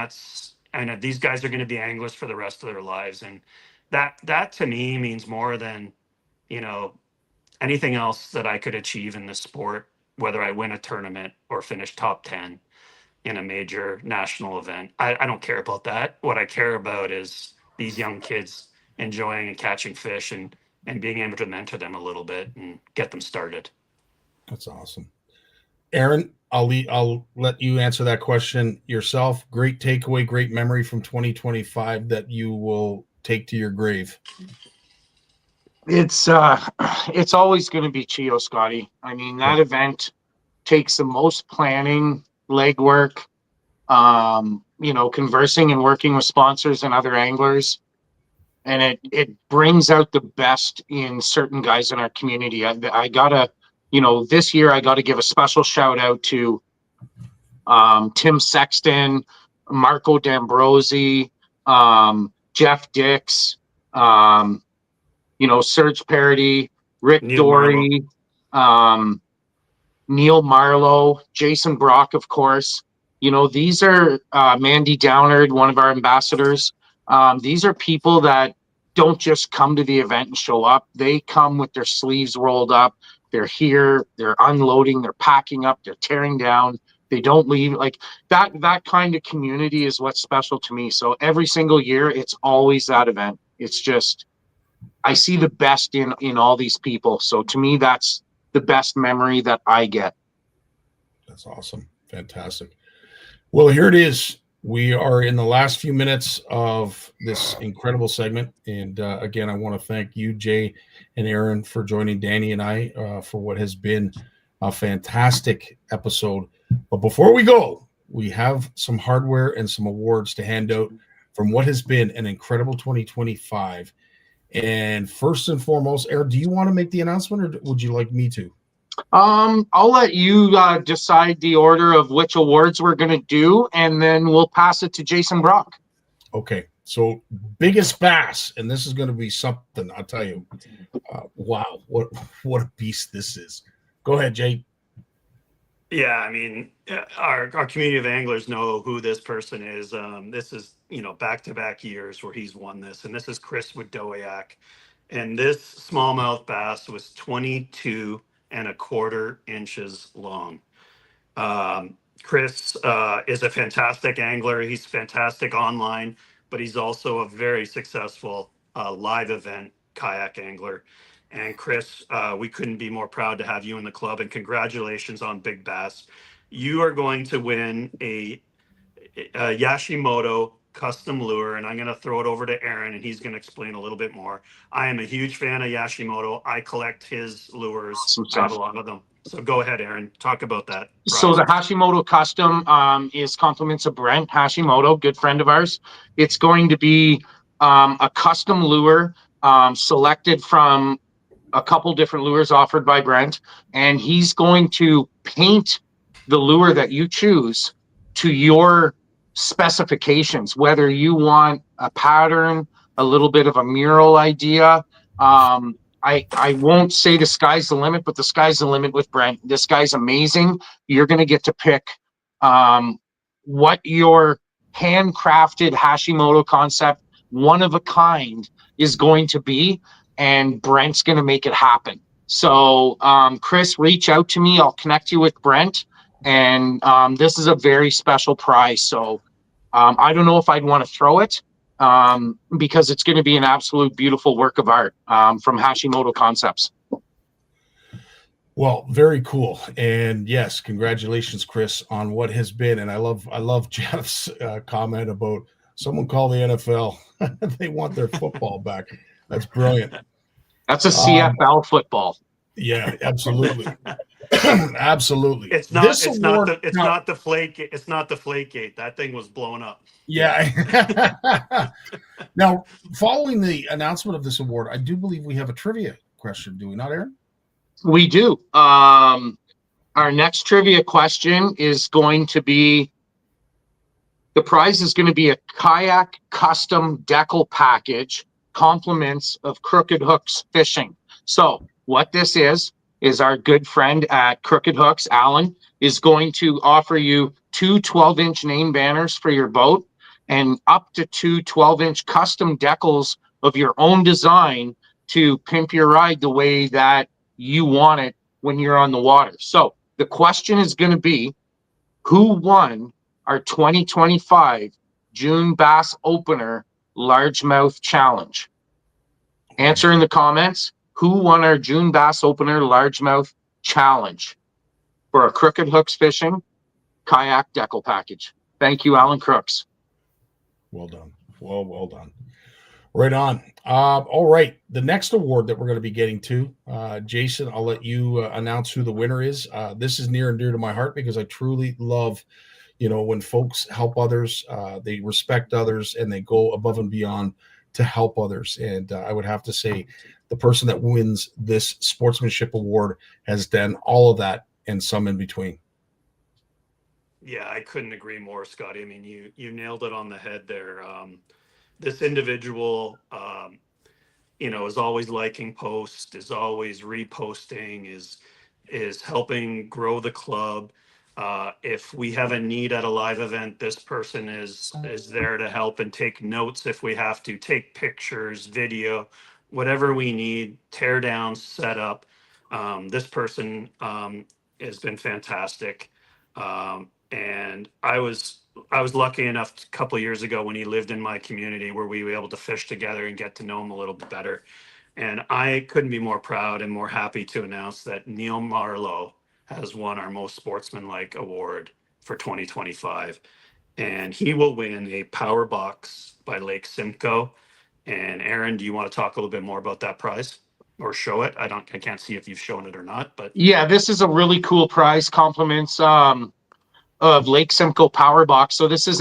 these guys are going to be anglers for the rest of their lives. And that to me means more than, anything else that I could achieve in this sport, whether I win a tournament or finish top 10 in a major national event. I don't care about that. What I care about is these young kids enjoying and catching fish and being able to mentor them a little bit and get them started. That's awesome. Eron, I'll let you answer that question yourself. Great takeaway, great memory from 2025 that you will take to your grave. It's always going to be Chio, Scottie. I mean, that event takes the most planning, legwork, conversing and working with sponsors and other anglers. And it brings out the best in certain guys in our community. I gotta, this year I got to give a special shout out to Tim Sexton, Marco D'Ambrosi, Jeff Dix, Serge Parody, Rick Dory, Neil Marlowe, Jason Brock, of course. These are Mandy Downard, one of our ambassadors. These are people that don't just come to the event and show up. They come with their sleeves rolled up. They're here, they're unloading, they're packing up, they're tearing down. They don't leave. Like that kind of community is what's special to me. So every single year, it's always that event. It's just, I see the best in all these people. So to me, that's the best memory that I get. That's awesome. Fantastic. Well, here it is. We are in the last few minutes of this incredible segment. And again, I want to thank you, Jay and Eron, for joining Danny and I for what has been a fantastic episode. But before we go, we have some hardware and some awards to hand out from what has been an incredible 2025. And first and foremost, Eron, do you want to make the announcement or would you like me to? I'll let you decide the order of which awards we're going to do, and then we'll pass it to Jason Brock. Okay. So biggest bass, and this is going to be something, I'll tell you. Wow, what a beast this is. Go ahead, Jay. Yeah, I mean, our community of anglers know who this person is. This is, back-to-back years where he's won this, and this is Chris Widowiak. And this smallmouth bass was 22.25 inches long. Chris is a fantastic angler. He's fantastic online, but he's also a very successful live event kayak angler. And Chris, we couldn't be more proud to have you in the club, and congratulations on Big Bass. You are going to win a Yashimoto custom lure, and I'm going to throw it over to Eron, and he's going to explain a little bit more. I am a huge fan of Yashimoto. I collect his lures. I have a lot of them. So go ahead, Eron. Talk about that. So the Hashimoto custom is compliments of Brent Hashimoto, good friend of ours. It's going to be a custom lure selected from a couple different lures offered by Brent, and he's going to paint the lure that you choose to your specifications, whether you want a pattern, a little bit of a mural idea. I won't say the sky's the limit, but the sky's the limit with Brent. This guy's amazing. You're going to get to pick what your handcrafted Hashimoto concept, one of a kind, is going to be, and Brent's going to make it happen. So, Chris, reach out to me. I'll connect you with Brent. And this is a very special prize. So I don't know if I'd want to throw it because it's going to be an absolute beautiful work of art from Hashimoto Concepts. Well, very cool. And yes, congratulations, Chris, on what has been. And I love Jeff's comment about someone call the NFL. They want their football back. That's brilliant. That's a CFL football. Yeah, absolutely. Absolutely. It's not the flake. It's not the flake gate. That thing was blown up. Yeah. Now, following the announcement of this award, I do believe we have a trivia question. Do we not, Eron? We do. Our next trivia question is going to be, the prize is going to be a kayak custom decal package, compliments of Crooked Hooks Fishing. So what this is our good friend at Crooked Hooks, Alan, is going to offer you two 12-inch name banners for your boat and up to two 12-inch custom decals of your own design to pimp your ride the way that you want it when you're on the water. So the question is going to be, who won our 2025 June Bass Opener Largemouth Challenge? Answer in the comments. Who won our June Bass Opener Largemouth Challenge for a Crooked Hooks Fishing kayak decal package? Thank you, Alan Crooks. Well done. Well done. Right on. All right. The next award that we're going to be getting to, Jason, I'll let you announce who the winner is. This is near and dear to my heart because I truly love, when folks help others, they respect others, and they go above and beyond to help others. And I would have to say the person that wins this sportsmanship award has done all of that and some in between. Yeah, I couldn't agree more, Scottie. I mean, you nailed it on the head there. This individual, is always liking posts, is always reposting, is helping grow the club. If we have a need at a live event, this person is there to help and take notes if we have to, take pictures, video, whatever we need, tear down, set up. This person has been fantastic. And I was lucky enough a couple of years ago when he lived in my community where we were able to fish together and get to know him a little bit better. And I couldn't be more proud and more happy to announce that Neil Marlowe has won our most sportsmanlike award for 2025. and he will win a power box by Lake Simcoe. And Eron, do you want to talk a little bit more about that prize or show it? I can't see if you've shown it or not, but Yeah, this is a really cool prize. Compliments of Lake Simcoe Power Box. So this is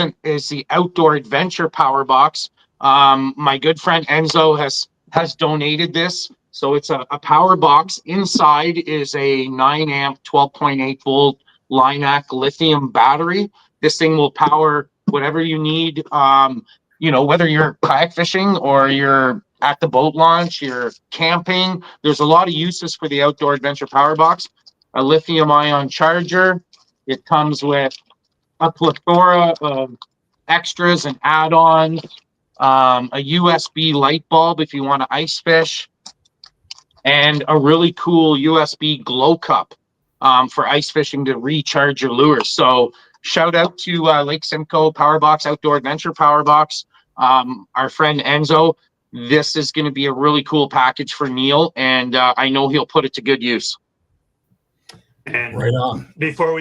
the outdoor adventure power box. My good friend Enzo has donated this. So it's a power box. Inside is a 9 amp, 12.8 volt Linac lithium battery. This thing will power whatever you need. Whether you're kayak fishing or you're at the boat launch, you're camping. There's a lot of uses for the outdoor adventure power box. A lithium ion charger. It comes with a plethora of extras and add-ons, a USB light bulb if you want to ice fish, and a really cool USB glow cup for ice fishing to recharge your lures. So shout out to Lake Simcoe Power Box, Outdoor Adventure Power Box. Our friend Enzo, this is going to be a really cool package for Neil, and I know he'll put it to good use. And right on. Before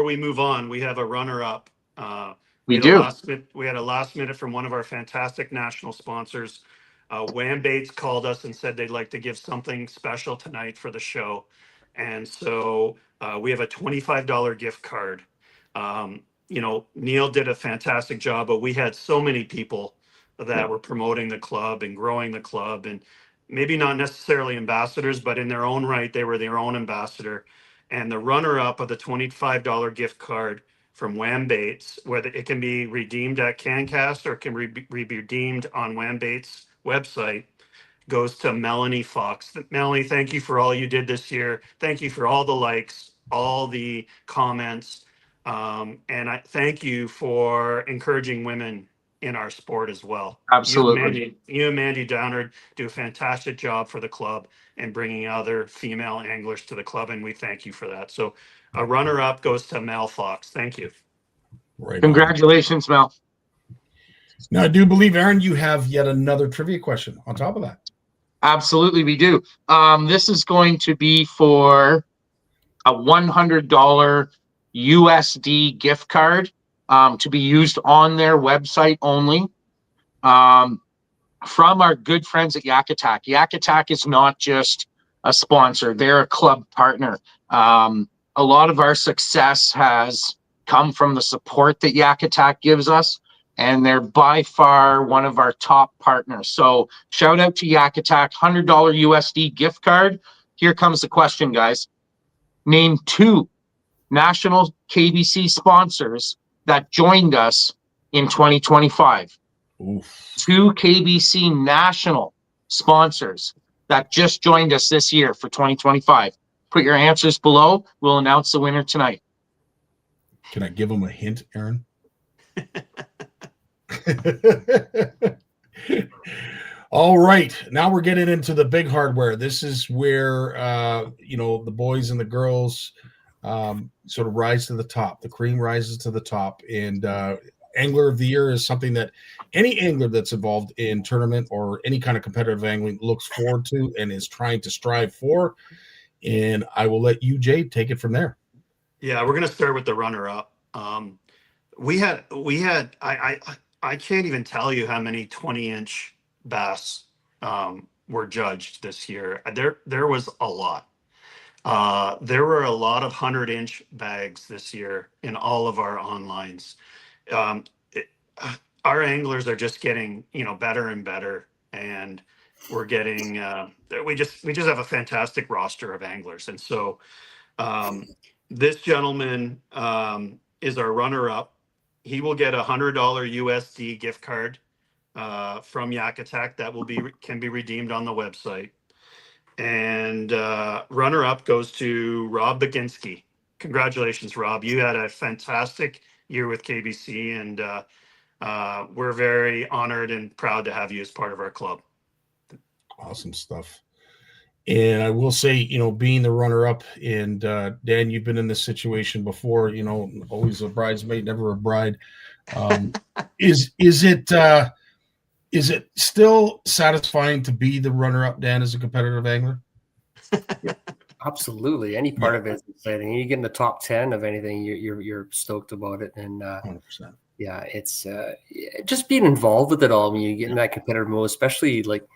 we move on, we have a runner-up. We do. We had a last minute from one of our fantastic national sponsors. Wham Baits called us and said they'd like to give something special tonight for the show, and so we have a $25 gift card. Neil did a fantastic job, but we had so many people that were promoting the club and growing the club, and maybe not necessarily ambassadors, but in their own right, they were their own ambassador. And the runner-up of the $25 gift card from Wham Baits, whether it can be redeemed at CanCast or can be redeemed on Wham Baits' website, goes to Melanie Fox. Melanie, thank you for all you did this year. Thank you for all the likes, all the comments, and I thank you for encouraging women in our sport as well. Absolutely. You and Mandy Downard do a fantastic job for the club and bringing other female anglers to the club, and we thank you for that. So a runner-up goes to Mel Fox. Thank you. Right. Congratulations, Mel. Now, I do believe, Eron, you have yet another trivia question on top of that. Absolutely, we do. This is going to be for a $100 USD gift card to be used on their website only. From our good friends at Yak Attack. Yak Attack is not just a sponsor, they're a club partner. A lot of our success has come from the support that Yak Attack gives us, and they're by far one of our top partners. So shout out to Yak Attack, $100 USD gift card. Here comes the question, guys. Name 2 national KBC sponsors that joined us in 2025. Oof. 2 KBC national sponsors that just joined us this year for 2025. Put your answers below. We'll announce the winner tonight. Can I give them a hint, Eron? All right. Now we're getting into the big hardware. This is where, the boys and the girls sort of rise to the top. The cream rises to the top. And Angler of the Year is something that any angler that's involved in tournament or any kind of competitive angling looks forward to and is trying to strive for. And I will let you, Jade, take it from there. Yeah, we're going to start with the runner-up. I can't even tell you how many 20-inch bass were judged this year. There was a lot. There were a lot of 100-inch bags this year in all of our onlines. Our anglers are just getting better and better, and we're getting we just have a fantastic roster of anglers. And so this gentleman is our runner-up. He will get a $100 USD gift card from Yak Attack that can be redeemed on the website. And runner-up goes to Rob Baginski. Congratulations, Rob. You had a fantastic year with KBC, and we're very honored and proud to have you as part of our club. Awesome stuff. And I will say, being the runner-up, and Dan, you've been in this situation before, always a bridesmaid, never a bride. Is it still satisfying to be the runner-up, Dan, as a competitive angler? Absolutely. Any part of it is exciting. You get in the top 10 of anything, you're stoked about it. And 100%. Yeah, it's just being involved with it all. When you get in that competitive mode, especially like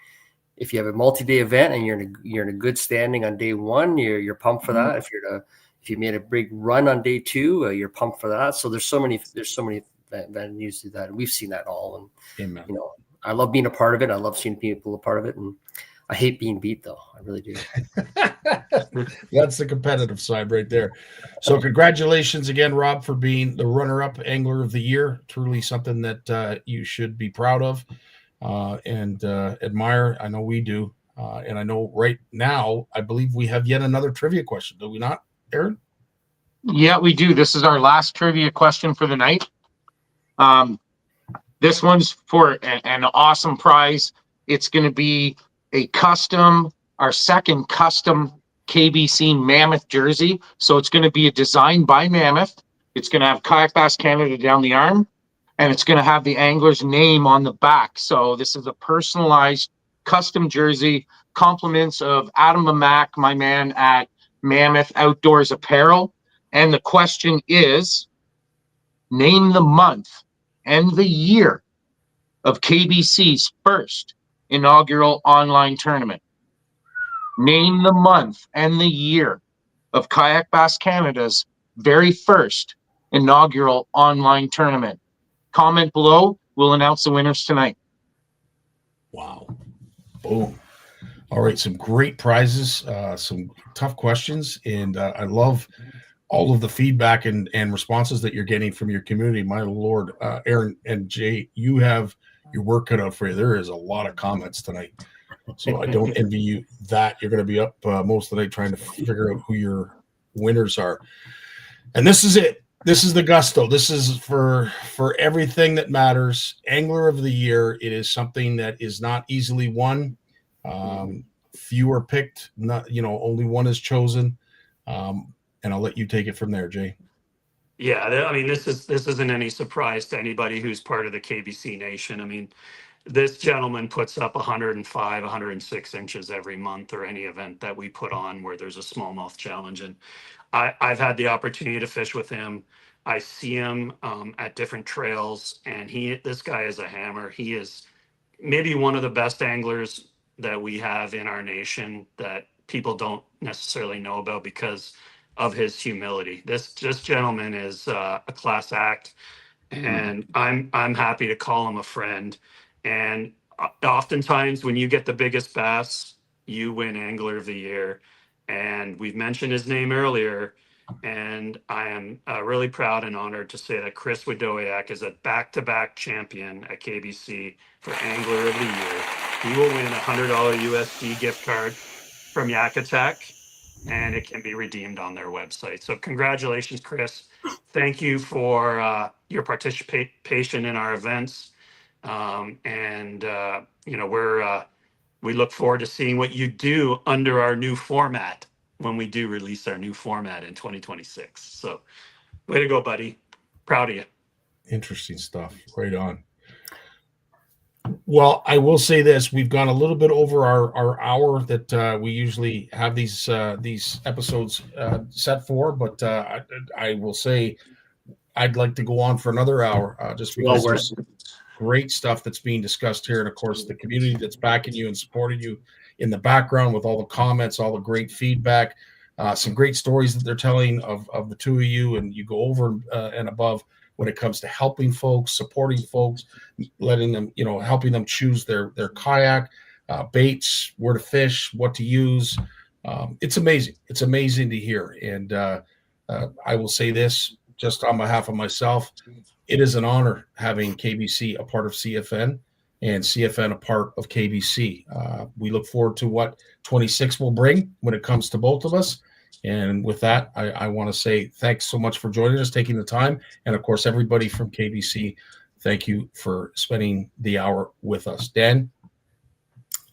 if you have a multi-day event and you're in a good standing on day one, you're pumped for that. If you made a big run on day two, you're pumped for that. So there's so many venues do that, and we've seen that all. And Amen. you know, I love being a part of it. I love seeing people a part of it, and I hate being beat though. I really do. That's the competitive side right there. So congratulations again, Rob, for being the runner-up angler of the year. Truly something that you should be proud of and admire. I know we do. And I know right now, I believe we have yet another trivia question. Do we not, Eron? Yeah, we do. This is our last trivia question for the night. This one's for an awesome prize. It's going to be our second custom KBC Mammoth jersey. So it's going to be a design by Mammoth. It's going to have Kayak Bass Canada down the arm, and it's going to have the angler's name on the back. So this is a personalized custom jersey. Compliments of Adam Mamak, my man at Mammoth Outdoors Apparel. And the question is, name the month and the year of KBC's first inaugural online tournament. Name the month and the year of Kayak Bass Canada's very first inaugural online tournament. Comment below. We'll announce the winners tonight. Wow. Boom. All right. Some great prizes, some tough questions. And I love all of the feedback and responses that you're getting from your community. My Lord, Eron and Jay, you have your work cut out for you. There is a lot of comments tonight. So I don't envy you that. You're going to be up most of the night trying to figure out who your winners are. And this is it. This is the gusto. This is for everything that matters. Angler of the Year. It is something that is not easily won. Few are picked. Not, only one is chosen. And I'll let you take it from there, Jay. Yeah, I mean, this isn't any surprise to anybody who's part of the KBC Nation. I mean, this gentleman puts up 105, 106 inches every month, or any event that we put on where there's a smallmouth challenge. And I've had the opportunity to fish with him. I see him at different trails, and this guy is a hammer. He is maybe one of the best anglers that we have in our nation that people don't necessarily know about because of his humility. This gentleman is a class act, and I'm happy to call him a friend. And oftentimes when you get the biggest bass, you win Angler of the Year. And we've mentioned his name earlier, and I am really proud and honored to say that Chris Wadoyak is a back-to-back champion at KBC for Angler of the Year. He will win a $100 USD gift card from Yak Attack, and it can be redeemed on their website. So congratulations, Chris. Thank you for your participation in our events. We look forward to seeing what you do under our new format when we do release our new format in 2026. So way to go, buddy. Proud of you. Interesting stuff. Right on. Well, I will say this: we've gone a little bit over our hour that we usually have these episodes set for, but I will say I'd like to go on for another hour just because there's great stuff that's being discussed here, and of course the community that's backing you and supporting you in the background with all the comments, all the great feedback, some great stories that they're telling of the two of you, and you go over and above when it comes to helping folks, supporting folks, letting them, helping them choose their kayak, baits, where to fish, what to use. It's amazing. It's amazing to hear. And I will say this just on behalf of myself, it is an honor having KBC a part of CFN and CFN a part of KBC. We look forward to what 26 will bring when it comes to both of us. And with that, I want to say thanks so much for joining us, taking the time. And of course, everybody from KBC, thank you for spending the hour with us. Dan?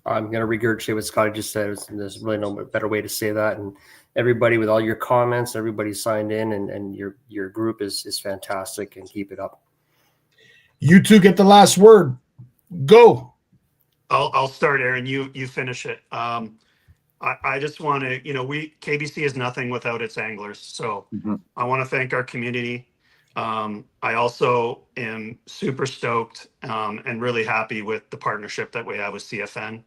I'm going to regurgitate what Scottie just said. There's really no better way to say that. And everybody, with all your comments, everybody signed in, and your group is fantastic, and keep it up. You two get the last word. Go. I'll start, Eron. You finish it. I just want to, KBC is nothing without its anglers. So I want to thank our community. I also am super stoked and really happy with the partnership that we have with CFN.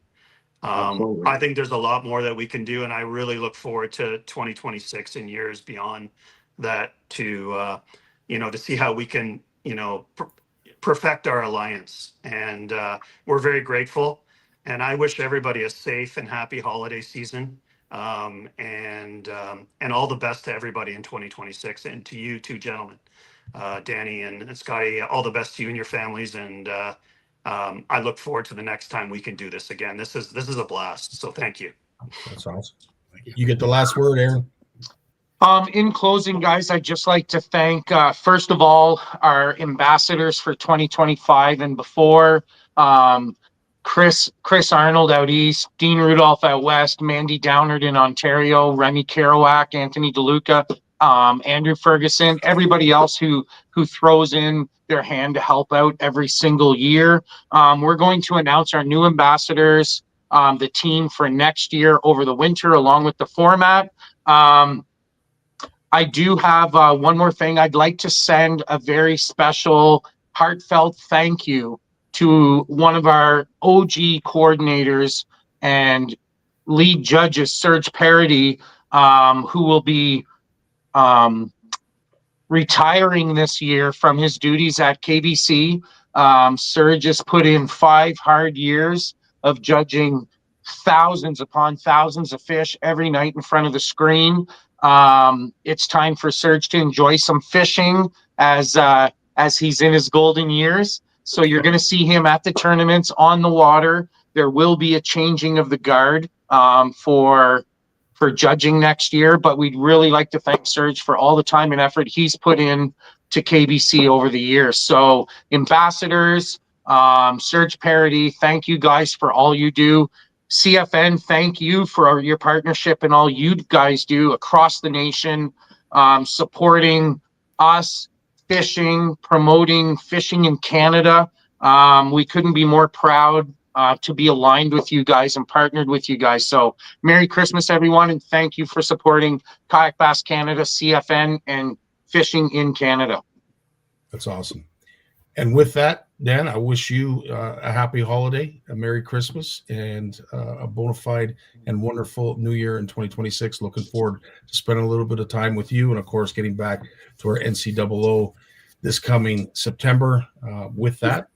I think there's a lot more that we can do, and I really look forward to 2026 and years beyond that to, to see how we can, perfect our alliance. And we're very grateful. And I wish everybody a safe and happy holiday season, and all the best to everybody in 2026, and to you two gentlemen, Danny and Scottie. All the best to you and your families, and I look forward to the next time we can do this again. This is a blast. So thank you. That's awesome. You get the last word, Eron. In closing, guys, I'd just like to thank, first of all, our ambassadors for 2025 and before. Chris Arnold out east, Dean Rudolph out west, Mandy Downard in Ontario, Remy Kerouac, Anthony DeLuca, Andrew Ferguson, everybody else who throws in their hand to help out every single year. We're going to announce our new ambassadors, the team for next year over the winter, along with the format. I do have one more thing. I'd like to send a very special, heartfelt thank you to one of our OG coordinators and lead judges, Serge Parody, who will be retiring this year from his duties at KBC. Serge has put in 5 hard years of judging thousands upon thousands of fish every night in front of the screen. It's time for Serge to enjoy some fishing as he's in his golden years. So you're going to see him at the tournaments on the water. There will be a changing of the guard for judging next year, but we'd really like to thank Serge for all the time and effort he's put in to KBC over the years. So ambassadors, Serge Parody, thank you guys for all you do. CFN, thank you for your partnership and all you guys do across the nation, supporting us, fishing, promoting fishing in Canada. We couldn't be more proud to be aligned with you guys and partnered with you guys. So Merry Christmas, everyone, and thank you for supporting Kayak Bass Canada, CFN, and fishing in Canada. That's awesome. And with that, Dan, I wish you a happy holiday, a Merry Christmas, and a bona fide and wonderful New Year in 2026. Looking forward to spending a little bit of time with you, and of course, getting back to our NCAA this coming September. With that,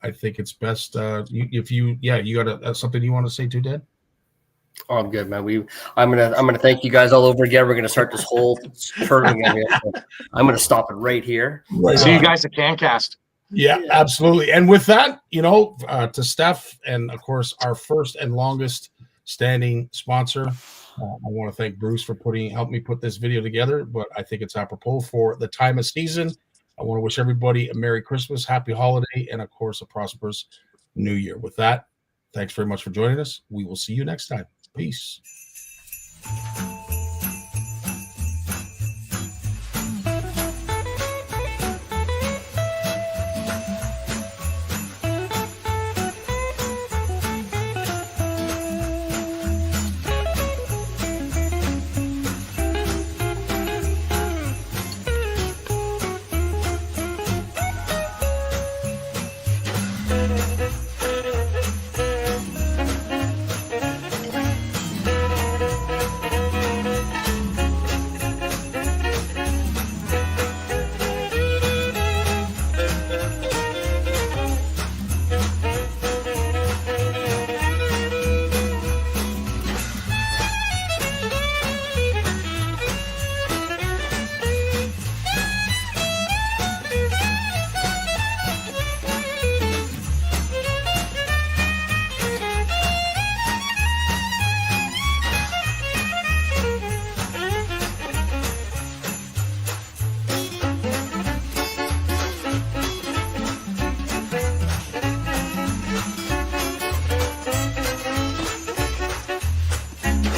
I think it's best you got something you want to say too, Dan? Oh, I'm good, man. I'm gonna thank you guys all over again. We're gonna start this whole tournament here. I'm gonna stop it right here. See you guys at CanCast. Yeah, absolutely. And with that, to Steph and of course our first and longest standing sponsor, I want to thank Bruce for helped me put this video together. But I think it's apropos for the time of season. I want to wish everybody a Merry Christmas, Happy Holiday, and of course a prosperous New Year. With that, thanks very much for joining us. We will see you next time. Peace.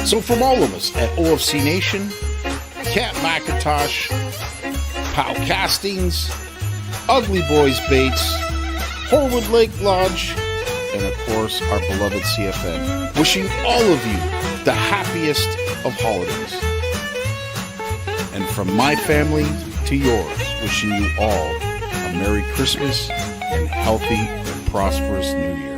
So from all of us at OFC Nation, Cat Macintosh, POW Castings, Ugly Boys Baits, Horwood Lake Lodge, and of course our beloved CFN, wishing all of you the happiest of holidays. And from my family to yours, wishing you all a Merry Christmas and healthy and prosperous New Year.